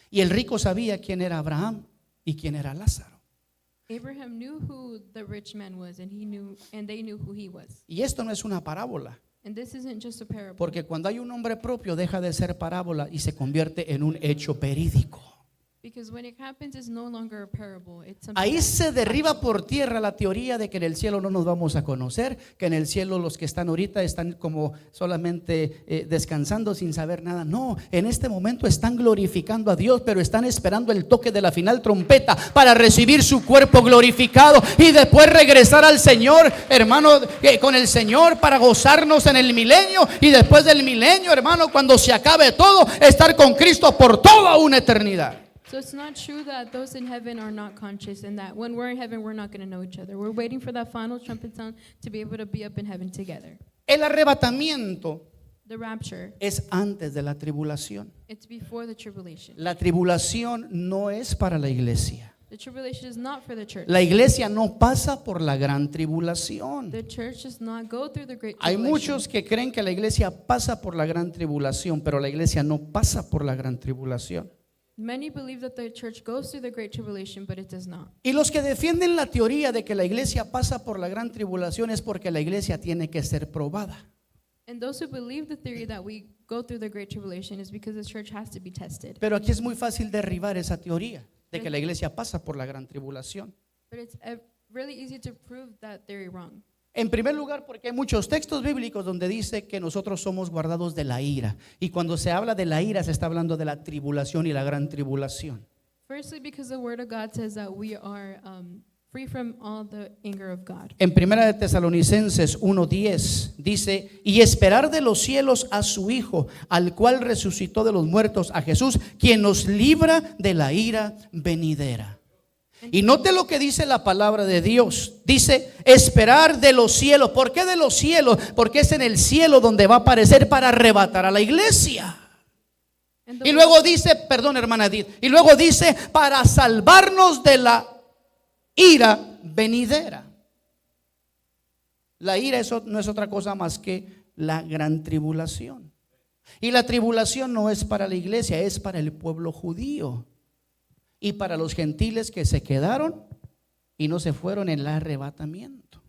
y el rico sabía quién era Abraham y quién era Lázaro. Abraham knew who the rich man was, and they knew who he was. Y esto no es una parábola, And this isn't just a parable. porque cuando hay un nombre propio deja de ser parábola y se convierte en un hecho verídico. Because when it happens, it's no longer a parable. It's something Ahí that- se derriba por tierra la teoría de que en el cielo no nos vamos a conocer, que en el cielo los que están ahorita están como solamente descansando sin saber nada. No, en este momento están glorificando a Dios, pero están esperando el toque de la final trompeta para recibir su cuerpo glorificado y después regresar al Señor, hermano, con el Señor para gozarnos en el milenio, y después del milenio, hermano, cuando se acabe todo, estar con Cristo por toda una eternidad. So it's not true that those in heaven are not conscious, and that when we're in heaven, we're not going to know each other. We're waiting for that final trumpet sound to be able to be up in heaven together. El arrebatamiento The rapture, es antes de la tribulación. it's before the tribulation. La tribulación no es para la iglesia. The tribulation is not for the church. La iglesia no pasa por la gran tribulación. The church does not go through the great Hay tribulation. muchos que creen que la iglesia pasa por la gran tribulación, pero la iglesia no pasa por la gran tribulación. Many believe that the church goes through the great tribulation, but it does not. Y los que defienden la teoría de que la iglesia pasa por la gran tribulación es porque la iglesia tiene que ser probada. And those who believe the theory that we go through the great tribulation is because the church has to be tested. Pero aquí es muy fácil derribar esa teoría de que la iglesia pasa por la gran tribulación. But it's really easy to prove that theory wrong. En primer lugar, porque hay muchos textos bíblicos donde dice que nosotros somos guardados de la ira. Y cuando se habla de la ira, se está hablando de la tribulación y la gran tribulación. Firstly, because the word of God says that we are free from all the anger of God. En primera de Tesalonicenses 1:10 dice: y esperar de los cielos a su Hijo, al cual resucitó de los muertos, a Jesús, quien nos libra de la ira venidera. Y note lo que dice la palabra de Dios. Dice esperar de los cielos. ¿Por qué de los cielos? Porque es en el cielo donde va a aparecer para arrebatar a la iglesia. And the Y luego dice, perdón hermana Edith, y luego dice para salvarnos de la ira venidera. La ira eso no es otra cosa más que la gran tribulación. Y la tribulación no es para la iglesia, es para el pueblo judío y para los gentiles que se quedaron y no se fueron en el arrebatamiento.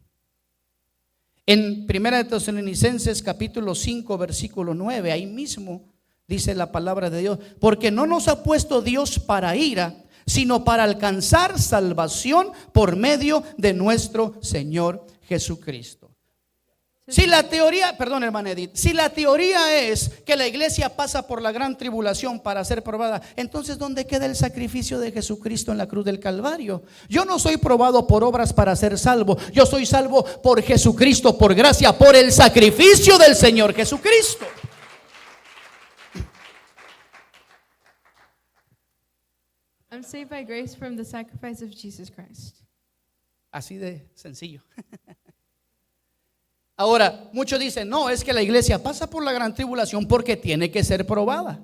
En 1 Tesalonicenses capítulo 5 versículo 9, ahí mismo dice la palabra de Dios: porque no nos ha puesto Dios para ira, sino para alcanzar salvación por medio de nuestro Señor Jesucristo. Si la teoría, perdón hermana Edith, si la teoría es que la iglesia pasa por la gran tribulación para ser probada, entonces ¿dónde queda el sacrificio de Jesucristo en la cruz del Calvario? Yo no soy probado por obras para ser salvo, yo soy salvo por Jesucristo, por gracia, por el sacrificio del Señor Jesucristo. I'm saved by grace from the sacrifice of Jesus Christ. Así de sencillo. Ahora, muchos dicen, no, es que la iglesia pasa por la gran tribulación porque tiene que ser probada.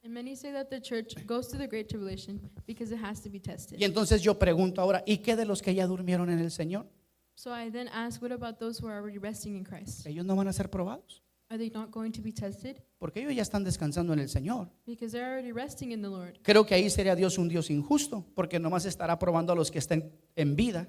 And many say that the church goes to the great tribulation because it has to be tested. Y entonces yo pregunto ahora, ¿y qué de los que ya durmieron en el Señor? So I then ask, what about those who are already resting in Christ? ¿Ellos no van a ser probados? Are they not going to be tested? Porque ellos ya están descansando en el Señor. Because they're already resting in the Lord. Creo que ahí sería Dios un Dios injusto, porque nomás estará probando a los que estén en vida.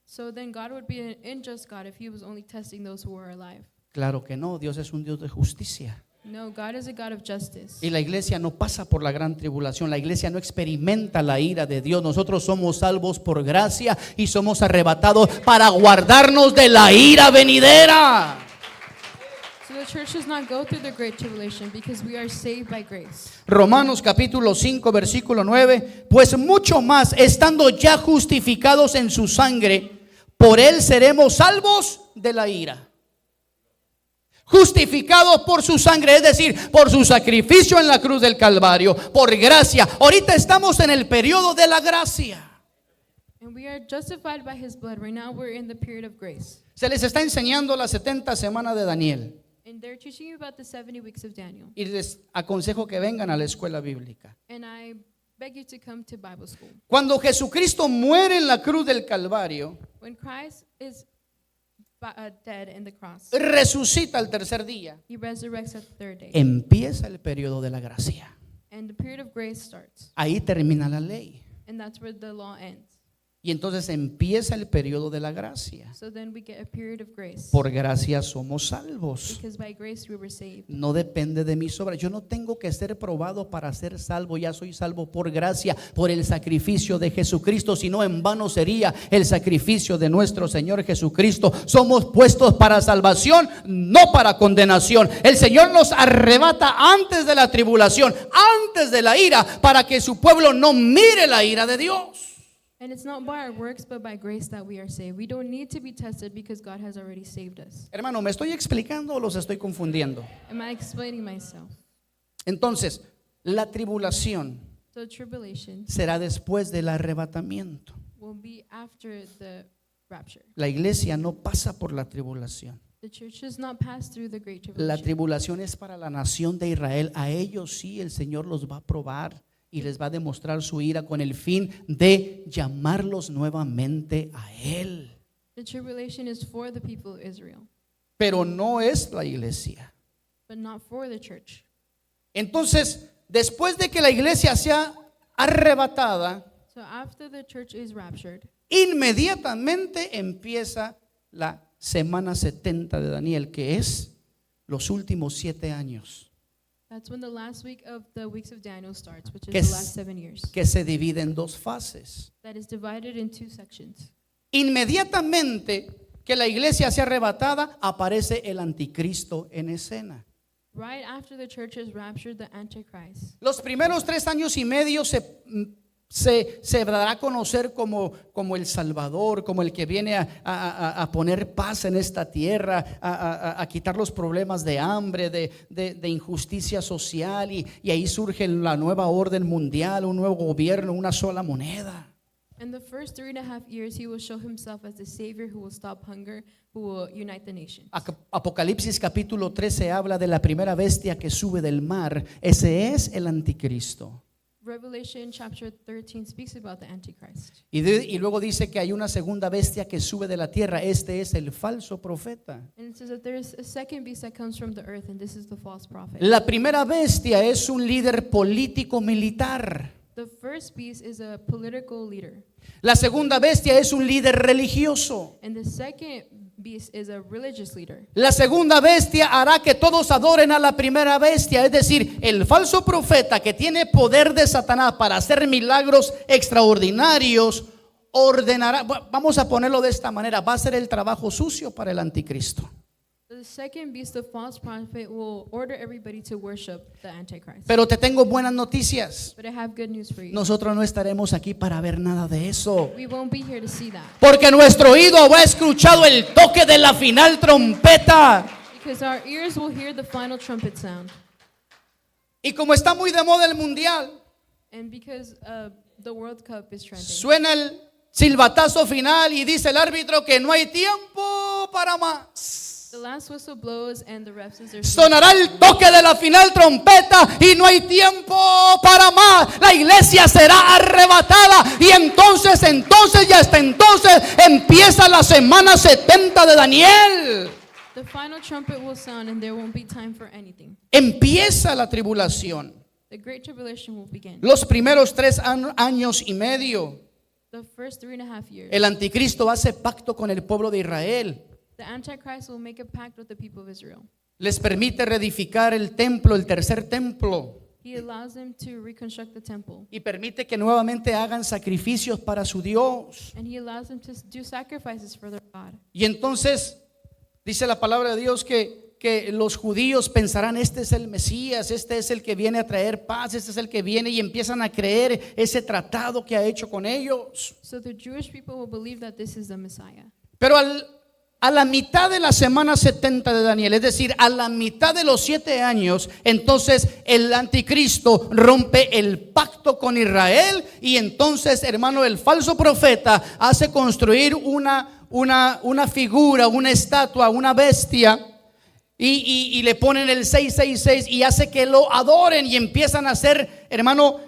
So then God would be an unjust God if he was only testing those who are alive. Claro que no, Dios es un Dios de justicia. No, God is a God of justice. Y la iglesia no pasa por la gran tribulación, la iglesia no experimenta la ira de Dios. Nosotros somos salvos por gracia y somos arrebatados para guardarnos de la ira venidera. So the church does not go through the great tribulation because we are saved by grace. Romanos capítulo 5 versículo 9, pues mucho más, estando ya justificados en su sangre, por él seremos salvos de la ira. Justificados por su sangre, es decir, por su sacrificio en la cruz del Calvario, por gracia. Ahorita estamos en el periodo de la gracia. And we are justified by his blood. Right now we're in the period of grace. Se les está enseñando las 70 semanas de Daniel. And they're teaching you about the 70 weeks of Daniel. Y les aconsejo que vengan a la escuela bíblica. And I beg you to come to Bible school. Cuando Jesucristo muere en la cruz del Calvario, When Christ is dead in the cross, resucita el tercer día, he resurrects at the third day. empieza el periodo de la gracia. And the period of grace starts. Ahí termina la ley. And that's where the law ends. Y entonces empieza el periodo de la gracia. So then we get a period of grace. Por gracia somos salvos. Because by grace we were saved. No depende de mis obras. Yo no tengo que ser probado para ser salvo. Ya soy salvo por gracia, por el sacrificio de Jesucristo. Si no, en vano sería el sacrificio de nuestro Señor Jesucristo. Somos puestos para salvación, no para condenación. El Señor nos arrebata antes de la tribulación, antes de la ira, para que su pueblo no mire la ira de Dios. And it's not by our works, but by grace that we are saved. We don't need to be tested because God has already saved us. Hermano, ¿me estoy explicando o los estoy confundiendo? Am I explaining myself? Entonces, la tribulación So tribulation será después del arrebatamiento. will be after the rapture. La iglesia no pasa por la tribulación. The church does not pass through the great La tribulation. tribulación es para la nación de Israel. A ellos sí el Señor los va a probar y les va a demostrar su ira con el fin de llamarlos nuevamente a Él. The tribulation is for the people of Israel, Pero no es la iglesia. but not for the church. Entonces, después de que la iglesia sea arrebatada, So after the church is raptured, inmediatamente empieza la semana 70 de Daniel, que es los últimos 7 años. that's when the last week of the weeks of Daniel starts, which is Que the es- last 7 years. Que se divide en 2 fases. That is divided in 2 sections. Inmediatamente que la iglesia sea arrebatada, aparece el anticristo en escena. Right after the church is raptured, the Antichrist. Los primeros 3 años y medio se dará a conocer como el Salvador, como el que viene a poner paz en esta tierra, a quitar los problemas de hambre, de injusticia social, y ahí surge la nueva orden mundial, un nuevo gobierno, una sola moneda. In the first 3.5 years, he will show himself as the Savior who will stop hunger, who will unite the nations. Apocalipsis capítulo 13 habla de la primera bestia que sube del mar. Ese es el anticristo. Revelation chapter 13 speaks about the Antichrist. Y luego dice que hay una segunda bestia que sube de la tierra. Este es el falso profeta. And it says that there is a second beast that comes from the earth, and this is the false prophet. La primera bestia es un líder político militar. The first beast is a political leader, La segunda bestia es un líder religioso. and the second beast is a religious leader. La segunda bestia hará que todos adoren a la primera bestia, es decir, el falso profeta que tiene poder de Satanás para hacer milagros extraordinarios, ordenará, vamos a ponerlo de esta manera, va a ser el trabajo sucio para el anticristo. The second beast, the false prophet, will order everybody to worship the Antichrist. Pero te tengo buenas noticias. But I have good news for you. Nosotros no estaremos aquí para ver nada de eso. We won't be here to see that. Porque nuestro oído habrá escuchado el toque de la final trompeta. Because our ears will hear the final trumpet sound. Y como está muy de moda el mundial, And because the World Cup is trending, suena el silbatazo final y dice el árbitro que no hay tiempo para más. the last whistle blows and the ref says there's Sonará el toque de la final trompeta y no hay tiempo para más. La iglesia será arrebatada y entonces y hasta entonces empieza la semana 70 de Daniel. the final trumpet will sound and there won't be time for anything. Empieza la tribulación. The great tribulation will begin. Los primeros 3 años y medio, The first 3.5 years. el anticristo hace pacto con el pueblo de Israel. The Antichrist will make a pact with the people of Israel. Les permite reedificar el templo, el tercer templo, He allows them to reconstruct the temple. y permite que nuevamente hagan sacrificios para su Dios. And he allows them to do sacrifices for their God. Y entonces dice la palabra de Dios que que los judíos pensarán, este es el Mesías, este es el que viene a traer paz, este es el que viene, y empiezan a creer ese tratado que ha hecho con ellos. So the Jewish people will believe that this is the Messiah. Pero a la mitad de la semana 70 de Daniel, es decir, a la mitad de los 7 años, entonces el anticristo rompe el pacto con Israel, y entonces, hermano, el falso profeta hace construir una figura, una estatua, una bestia, y le ponen el 666 y hace que lo adoren, y empiezan a hacer, hermano,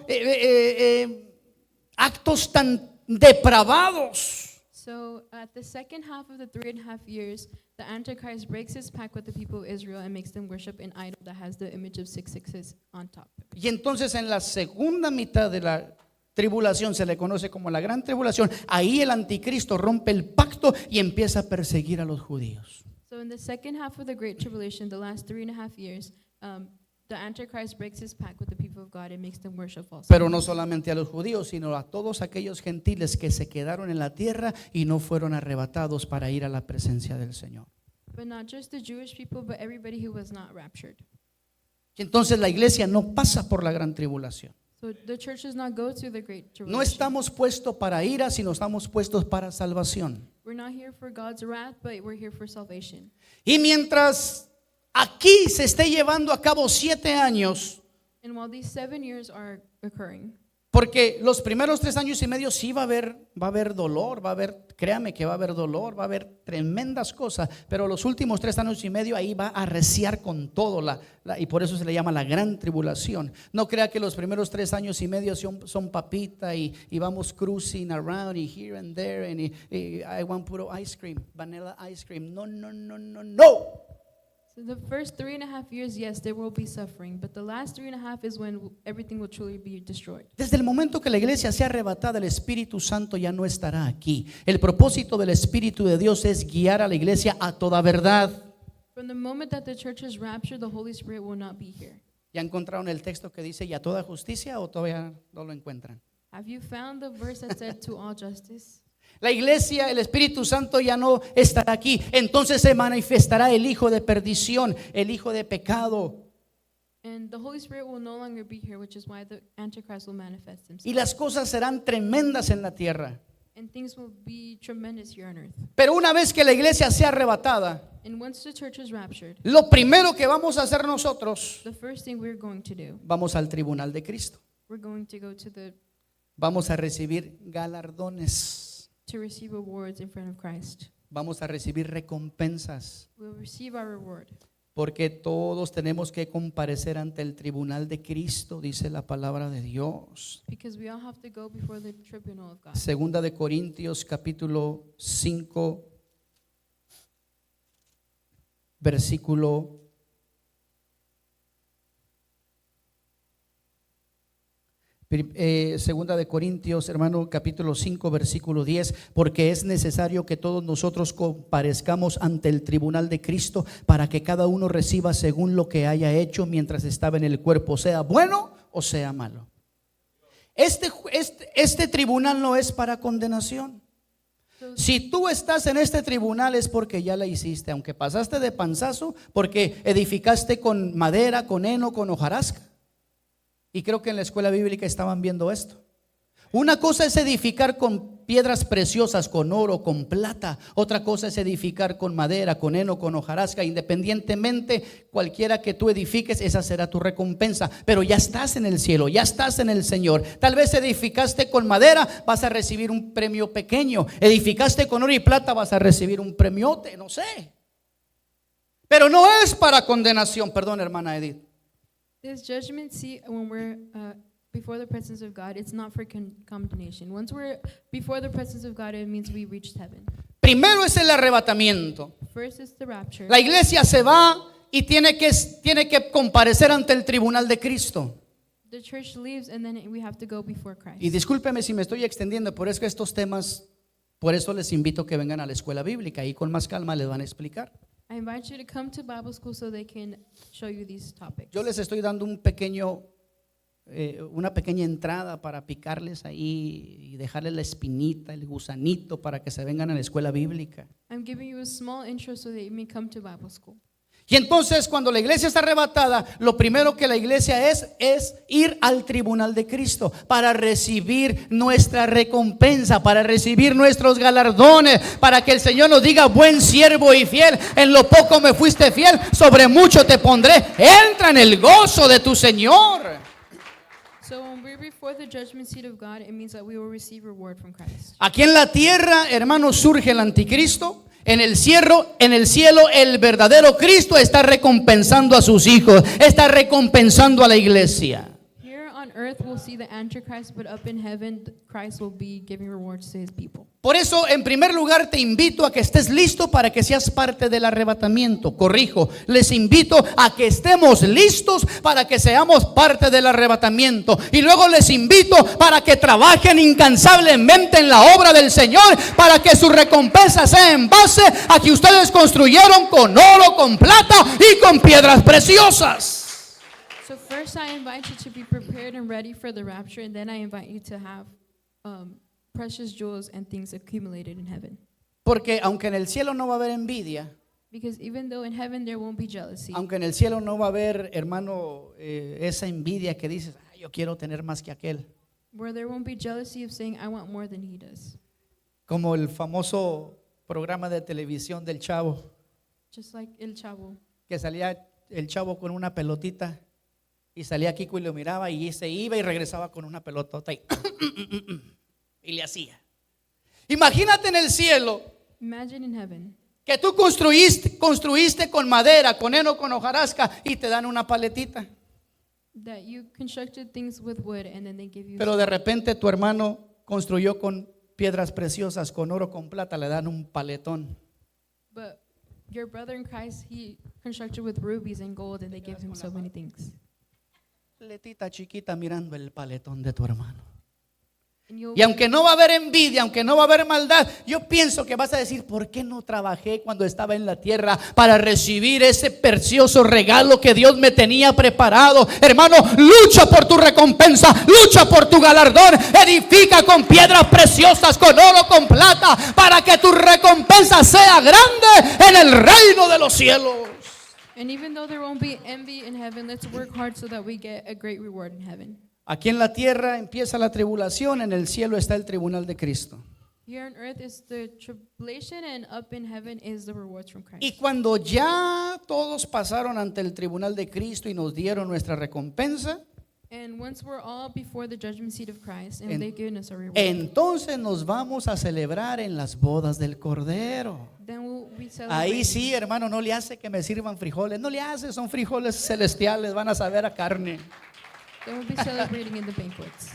actos tan depravados. So at the second half of the 3.5 years, the Antichrist breaks his pact with the people of Israel and makes them worship an idol that has the image of 666 on top. Y entonces en la segunda mitad de la tribulación, se le conoce como la gran tribulación, ahí el anticristo rompe el pacto y empieza a perseguir a los judíos. So in the second half of the Great Tribulation, the last 3.5 years, the Antichrist breaks his pact with the people of God and makes them worship false Pero no idols. solamente a los judíos, sino a todos aquellos gentiles que se quedaron en la tierra y no fueron arrebatados para ir a la presencia del Señor. But not just the Jewish people, but everybody who was not raptured. Y entonces la iglesia no pasa por la gran tribulación. So the church does not go through the Great Tribulation. No estamos puestos para ira, sino estamos puestos para salvación. We're not here for God's wrath, but we're here for salvation. Y mientras aquí se esté llevando a cabo 7 años, And while these 7 years are occurring, porque los primeros 3 años y medio sí va a haber dolor, créame que va a haber dolor, va a haber tremendas cosas, pero los últimos 3 años y medio ahí va a arreciar con todo, y por eso se le llama la gran tribulación. No crea que los primeros 3 años y medio son papita y vamos cruising around y here and there and I want puro ice cream, vanilla ice cream. No. so the first 3.5 years, yes, there will be suffering, but the last 3.5 is when everything will truly be destroyed. Desde el momento que la iglesia sea arrebatada, el Espíritu Santo ya no estará aquí. El propósito del Espíritu de Dios es guiar a la iglesia a toda verdad. From the moment that the church is raptured, the Holy Spirit will not be here. ¿Ya encontraron el texto que dice "y a toda justicia" o todavía no lo encuentran? Have you found the verse that said to all justice? La iglesia, el Espíritu Santo ya no estará aquí. Entonces se manifestará el hijo de perdición, el hijo de pecado. And the Holy Spirit will no longer be here, which is why the Antichrist will manifest Y himself. las cosas serán tremendas en la tierra. And things will be tremendous here on earth. Pero una vez que la iglesia sea arrebatada, And once the church is raptured, lo primero que vamos a hacer nosotros, the first thing we're going to do, vamos al tribunal de Cristo. we're going to go to Vamos a recibir galardones. to receive awards in front of Christ. Vamos a recibir recompensas. We'll receive our reward. Porque todos tenemos que comparecer ante el tribunal de Cristo, dice la palabra de Dios. Because we all have to go before the tribunal of God. Segunda de Corintios capítulo 5, versículo 2 de Corintios, hermano, capítulo 5, versículo 10, porque es necesario que todos nosotros comparezcamos ante el tribunal de Cristo para que cada uno reciba según lo que haya hecho mientras estaba en el cuerpo, sea bueno o sea malo. Este tribunal no es para condenación. Si tú estás en este tribunal es porque ya la hiciste, aunque pasaste de panzazo, porque edificaste con madera, con heno, con hojarasca. Y creo que en la escuela bíblica estaban viendo esto. Una cosa es edificar con piedras preciosas, con oro, con plata. Otra cosa es edificar con madera, con heno, con hojarasca. Independientemente, cualquiera que tú edifiques, esa será tu recompensa. Pero ya estás en el cielo, ya estás en el Señor. Tal vez edificaste con madera, vas a recibir un premio pequeño. Edificaste con oro y plata, vas a recibir un premiote, no sé. Pero no es para condenación, perdón, hermana Edith. This judgment seat, when we're before the presence of God, it's not for condemnation. Once we're before the presence of God, it means we reached heaven. Primero es el arrebatamiento. First is the rapture. La iglesia se va y tiene que comparecer ante el tribunal de Cristo. The church leaves and then we have to go before Christ. Y discúlpeme si me estoy extendiendo, pero es que estos temas, por eso les invito a que vengan a la escuela bíblica y con más calma les van a explicar. I invite you to come to Bible school so they can show you these topics. Yo les estoy dando una pequeña entrada para picarles ahí y dejarles la espinita, el gusanito para que se vengan a la escuela bíblica. I'm giving you a small intro so that you may come to Bible school. Y entonces cuando la iglesia está arrebatada, lo primero que la iglesia es ir al tribunal de Cristo para recibir nuestra recompensa, para recibir nuestros galardones, para que el Señor nos diga: buen siervo y fiel, en lo poco me fuiste fiel, sobre mucho te pondré. Entra en el gozo de tu Señor. So when we're before the judgment seat of God, it means that we will receive reward from Christ. Aquí en la tierra, hermanos, surge el anticristo. En el cielo, el verdadero Cristo está recompensando a sus hijos, está recompensando a la iglesia. Here on earth we'll see the Antichrist, but up in heaven Christ will be giving rewards to his people. Por eso, en primer lugar, te invito a que estés listo para que seas parte del arrebatamiento. Corrijo, les invito a que estemos listos para que seamos parte del arrebatamiento. Y luego les invito para que trabajen incansablemente en la obra del Señor, para que su recompensa sea en base a que ustedes construyeron con oro, con plata y con piedras preciosas. So first I invite you to be prepared and ready for the rapture, and then I invite you to have precious jewels and things accumulated in heaven. Porque aunque en el cielo no va a haber envidia, Because even though in heaven there won't be jealousy, aunque en el cielo no va a haber, hermano, esa envidia que dices: yo quiero tener más que aquel. where there won't be jealousy of saying I want more than he does. Como el famoso programa de televisión del Chavo, Just like El Chavo. que salía el Chavo con una pelotita y salía Kiko y lo miraba y se iba y regresaba con una pelotota y le hacía. Imagínate en el cielo Imagine in heaven que tú construiste con madera, con heno, con hojarasca y te dan una paletita. that you constructed things with wood and then they give you Pero de repente tu hermano construyó con piedras preciosas, con oro, con plata, le dan un paletón. but your brother in Christ, he constructed with rubies and gold and they give him so many things. Paletita chiquita mirando el paletón de tu hermano. And you'll Y aunque no va a haber envidia, aunque no va a haber maldad, yo pienso que vas a decir: ¿por qué no trabajé cuando estaba en la tierra para recibir ese precioso regalo que Dios me tenía preparado? Hermano, lucha por tu recompensa, lucha por tu galardón, edifica con piedras preciosas, con oro, con plata, para que tu recompensa sea grande en el reino de los cielos. And even though there won't be envy in heaven, let's work hard so that we get a great reward in heaven. Aquí en la tierra empieza la tribulación, en el cielo está el tribunal de Cristo. Here on earth is the tribulation, and up in heaven is the rewards from Christ. Y cuando ya todos pasaron ante el tribunal de Cristo y nos dieron nuestra recompensa, And once we're all before the judgment seat of Christ and En- they've given us a reward, entonces nos vamos a celebrar en las bodas del Cordero. then we'll be Ahí celebrating. sí, hermano, no le hace que me sirvan frijoles, no le hace, son frijoles celestiales, van a saber a carne. Then we'll be celebrating in the banquets.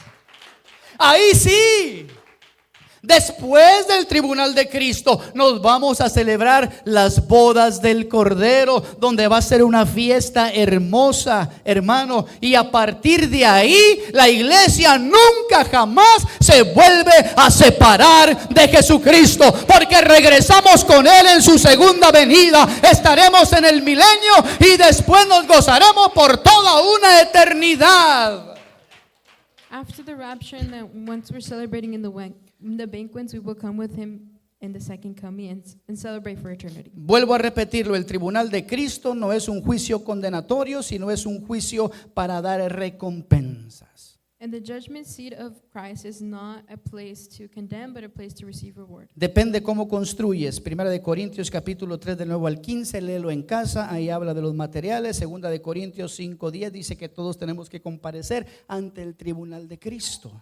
Ahí sí. Después del tribunal de Cristo nos vamos a celebrar las bodas del Cordero, donde va a ser una fiesta hermosa, hermano. Y a partir de ahí la iglesia nunca jamás se vuelve a separar de Jesucristo, porque regresamos con Él en su segunda venida. Estaremos en el milenio y después nos gozaremos por toda una eternidad. After the rapture, and then once we're celebrating in the banquets, we will come with him in the second coming and celebrate for eternity. Vuelvo a repetirlo, el tribunal de Cristo no es un juicio condenatorio, sino es un juicio para dar recompensas. And the judgment seat of Christ is not a place to condemn, but a place to receive reward. Depende cómo construyes. Primera de Corintios capítulo 3 del 9 al 15, léelo en casa, ahí habla de los materiales. Segunda de Corintios 5:10 dice que todos tenemos que comparecer ante el tribunal de Cristo.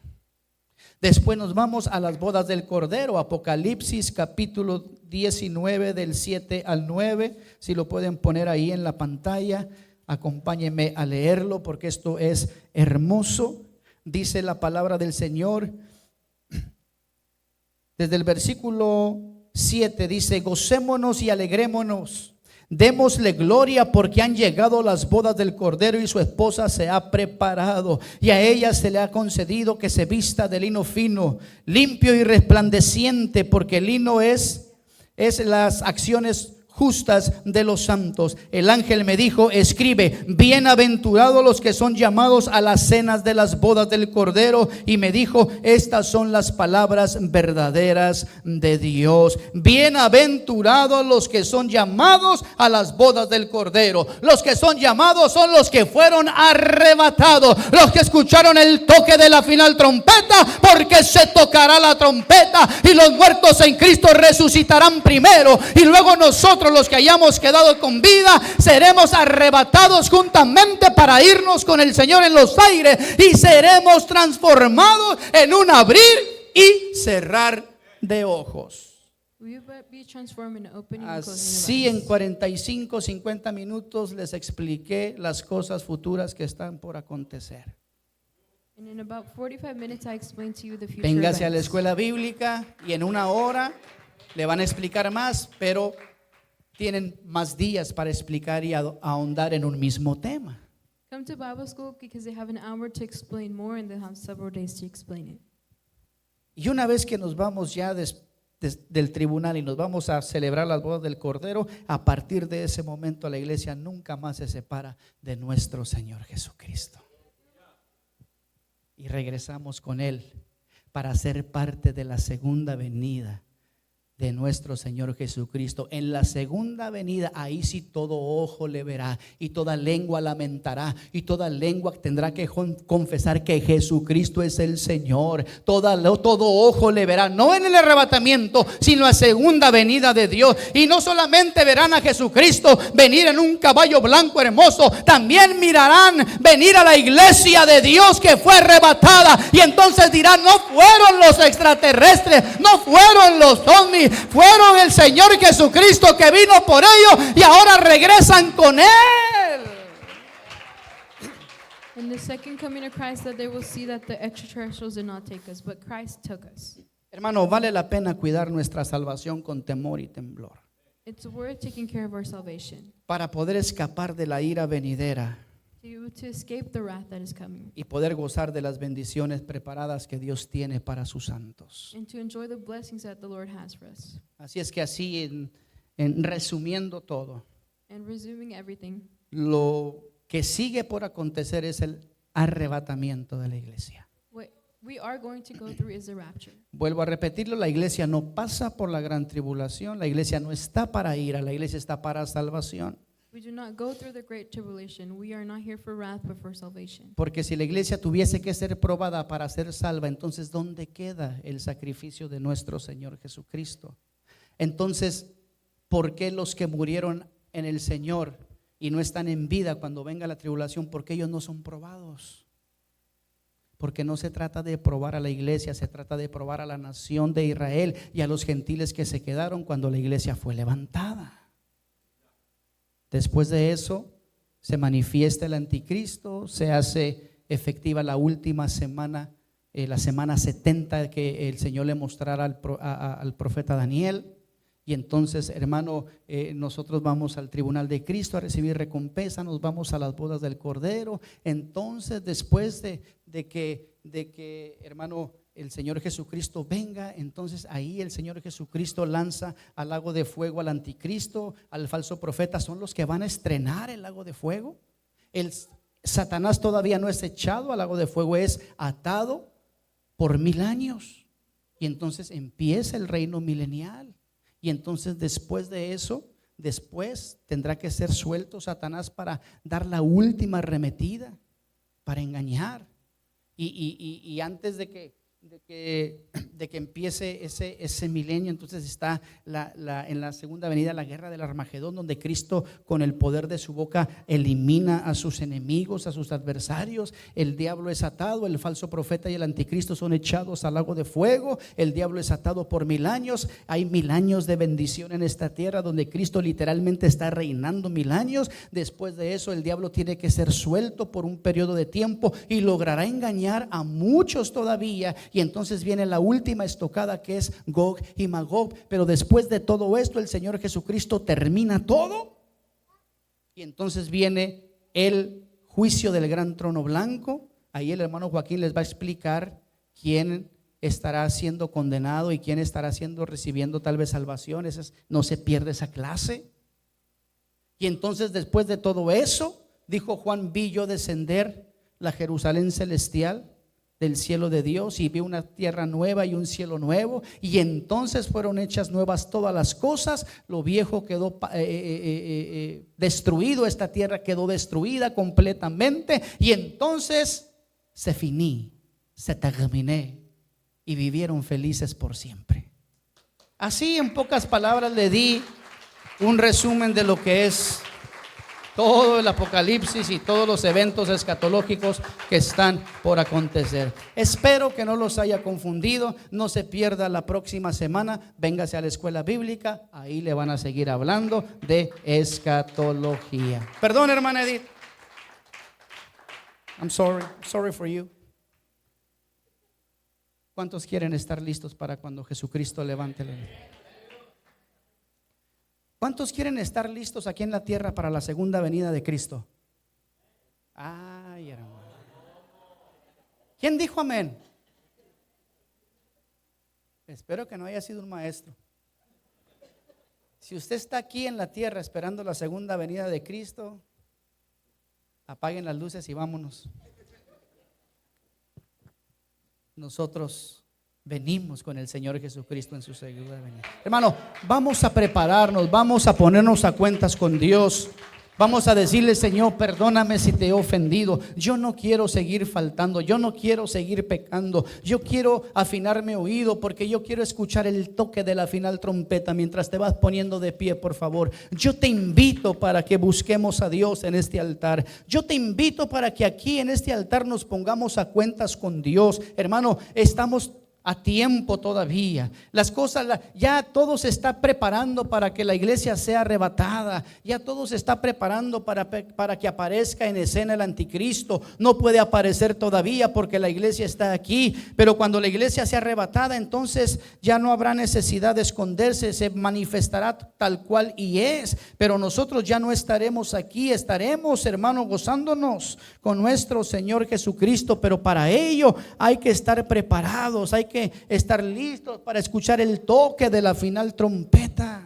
Después nos vamos a las bodas del Cordero, Apocalipsis capítulo 19 del 7 al 9, si lo pueden poner ahí en la pantalla, acompáñenme a leerlo porque esto es hermoso. Dice la palabra del Señor, desde el versículo 7 dice: gocémonos y alegrémonos, démosle gloria porque han llegado las bodas del Cordero y su esposa se ha preparado, y a ella se le ha concedido que se vista de lino fino, limpio y resplandeciente, porque el lino es las acciones justas de los santos. El ángel me dijo: escribe, bienaventurados los que son llamados a las cenas de las bodas del Cordero. Y me dijo: estas son las palabras verdaderas de Dios. Bienaventurados los que son llamados a las bodas del Cordero. Los que son llamados son los que fueron arrebatados, los que escucharon el toque de la final trompeta, porque se tocará la trompeta y los muertos en Cristo resucitarán primero, y luego nosotros, los que hayamos quedado con vida, seremos arrebatados juntamente para irnos con el Señor en los aires, y seremos transformados en un abrir y cerrar de ojos. Así en 45, 50 minutos les expliqué las cosas futuras que están por acontecer. Véngase a la escuela bíblica y en una hora le van a explicar más, pero tienen más días para explicar y ahondar en un mismo tema. Come to Bible school because they have an hour to explain more and they have several days to explain it. Y una vez que nos vamos ya del tribunal y nos vamos a celebrar las bodas del Cordero, a partir de ese momento la iglesia nunca más se separa de nuestro Señor Jesucristo. Y regresamos con Él para ser parte de la segunda venida de nuestro Señor Jesucristo. En la segunda venida, ahí sí todo ojo le verá y toda lengua lamentará y toda lengua tendrá que confesar que Jesucristo es el Señor. Todo ojo le verá, no en el arrebatamiento, sino en la segunda venida de Dios. Y no solamente verán a Jesucristo venir en un caballo blanco hermoso, también mirarán venir a la iglesia de Dios que fue arrebatada, y entonces dirán: no fueron los extraterrestres, no fueron los ovnis, fueron el Señor Jesucristo que vino por ellos y ahora regresan con Él. In the second coming of Christ, that they will see that the extraterrestrials did not take us, but Christ took us. Hermano, vale la pena cuidar nuestra salvación con temor y temblor, It's worth taking care of our salvation para poder escapar de la ira venidera to escape the wrath that is coming y poder gozar de las bendiciones preparadas que Dios tiene para sus santos. and to enjoy the blessings that the Lord has for us. Así es que así en resumiendo todo, And resuming everything, lo que sigue por acontecer es el arrebatamiento de la iglesia. what we are going to go through is the rapture. Vuelvo a repetirlo: la iglesia no pasa por la gran tribulación, la iglesia no está para ira, la iglesia está para salvación. We do not go through the great tribulation. We are not here for wrath, but for salvation. Porque si la iglesia tuviese que ser probada para ser salva, entonces ¿dónde queda el sacrificio de nuestro Señor Jesucristo? Entonces, ¿por qué los que murieron en el Señor y no están en vida cuando venga la tribulación, por qué ellos no son probados? Porque no se trata de probar a la iglesia, se trata de probar a la nación de Israel y a los gentiles que se quedaron cuando la iglesia fue levantada. Después de eso se manifiesta el anticristo, se hace efectiva la última semana, la semana 70 que el Señor le mostrará al profeta Daniel. Y entonces, hermano, nosotros vamos al tribunal de Cristo a recibir recompensa, nos vamos a las bodas del Cordero. Entonces, después de que, hermano, el Señor Jesucristo venga, entonces ahí el Señor Jesucristo lanza al lago de fuego al anticristo, al falso profeta. Son los que van a estrenar el lago de fuego. Satanás todavía no es echado al lago de fuego, es atado por 1000 años. Y entonces empieza el reino milenial. Y entonces después de eso, después tendrá que ser suelto Satanás para dar la última arremetida, para engañar. Y antes de que empiece ese milenio, entonces está en la segunda venida la guerra del Armagedón, donde Cristo con el poder de su boca elimina a sus enemigos, a sus adversarios. El diablo es atado, el falso profeta y el anticristo son echados al lago de fuego. El diablo es atado por 1000 años. Hay 1000 años de bendición en esta tierra, donde Cristo literalmente está reinando 1000 años. Después de eso el diablo tiene que ser suelto por un periodo de tiempo y logrará engañar a muchos todavía. Y entonces viene la última estocada, que es Gog y Magog. Pero después de todo esto, el Señor Jesucristo termina todo. Y entonces viene el juicio del gran trono blanco. Ahí el hermano Joaquín les va a explicar quién estará siendo condenado y quién estará recibiendo tal vez salvación. No se pierde esa clase. Y entonces después de todo eso, dijo Juan, vi yo descender la Jerusalén celestial del cielo de Dios, y vi una tierra nueva y un cielo nuevo, y entonces fueron hechas nuevas todas las cosas. Lo viejo quedó destruido, esta tierra quedó destruida completamente, y entonces se finí, se terminé, y vivieron felices por siempre. Así, en pocas palabras, le di un resumen de lo que es todo el Apocalipsis y todos los eventos escatológicos que están por acontecer. Espero que no los haya confundido. No se pierda la próxima semana. Véngase a la escuela bíblica. Ahí le van a seguir hablando de escatología. Perdón, hermana Edith. I'm sorry for you. ¿Cuántos quieren estar listos para cuando Jesucristo levante la mano? ¿Cuántos quieren estar listos aquí en la tierra para la segunda venida de Cristo? Ay, hermano. ¿Quién dijo amén? Espero que no haya sido un maestro. Si usted está aquí en la tierra esperando la segunda venida de Cristo, apaguen las luces y vámonos. Nosotros venimos con el Señor Jesucristo en su segunda venida. Hermano, vamos a prepararnos, vamos a ponernos a cuentas con Dios. Vamos a decirle: Señor, perdóname si te he ofendido. Yo no quiero seguir faltando, yo no quiero seguir pecando. Yo quiero afinar mi oído porque yo quiero escuchar el toque de la final trompeta. Mientras te vas poniendo de pie, por favor, yo te invito para que busquemos a Dios en este altar. Yo te invito para que aquí en este altar nos pongamos a cuentas con Dios. Hermano, estamos a tiempo todavía. Las cosas, ya todo se está preparando para que la iglesia sea arrebatada. Ya todo se está preparando para que aparezca en escena el anticristo. No puede aparecer todavía porque la iglesia está aquí, pero cuando la iglesia sea arrebatada, entonces ya no habrá necesidad de esconderse. Se manifestará tal cual y es. Pero nosotros ya no estaremos aquí. Estaremos, hermano, gozándonos con nuestro Señor Jesucristo. Pero para ello hay que estar preparados, hay que estar listos para escuchar el toque de la final trompeta.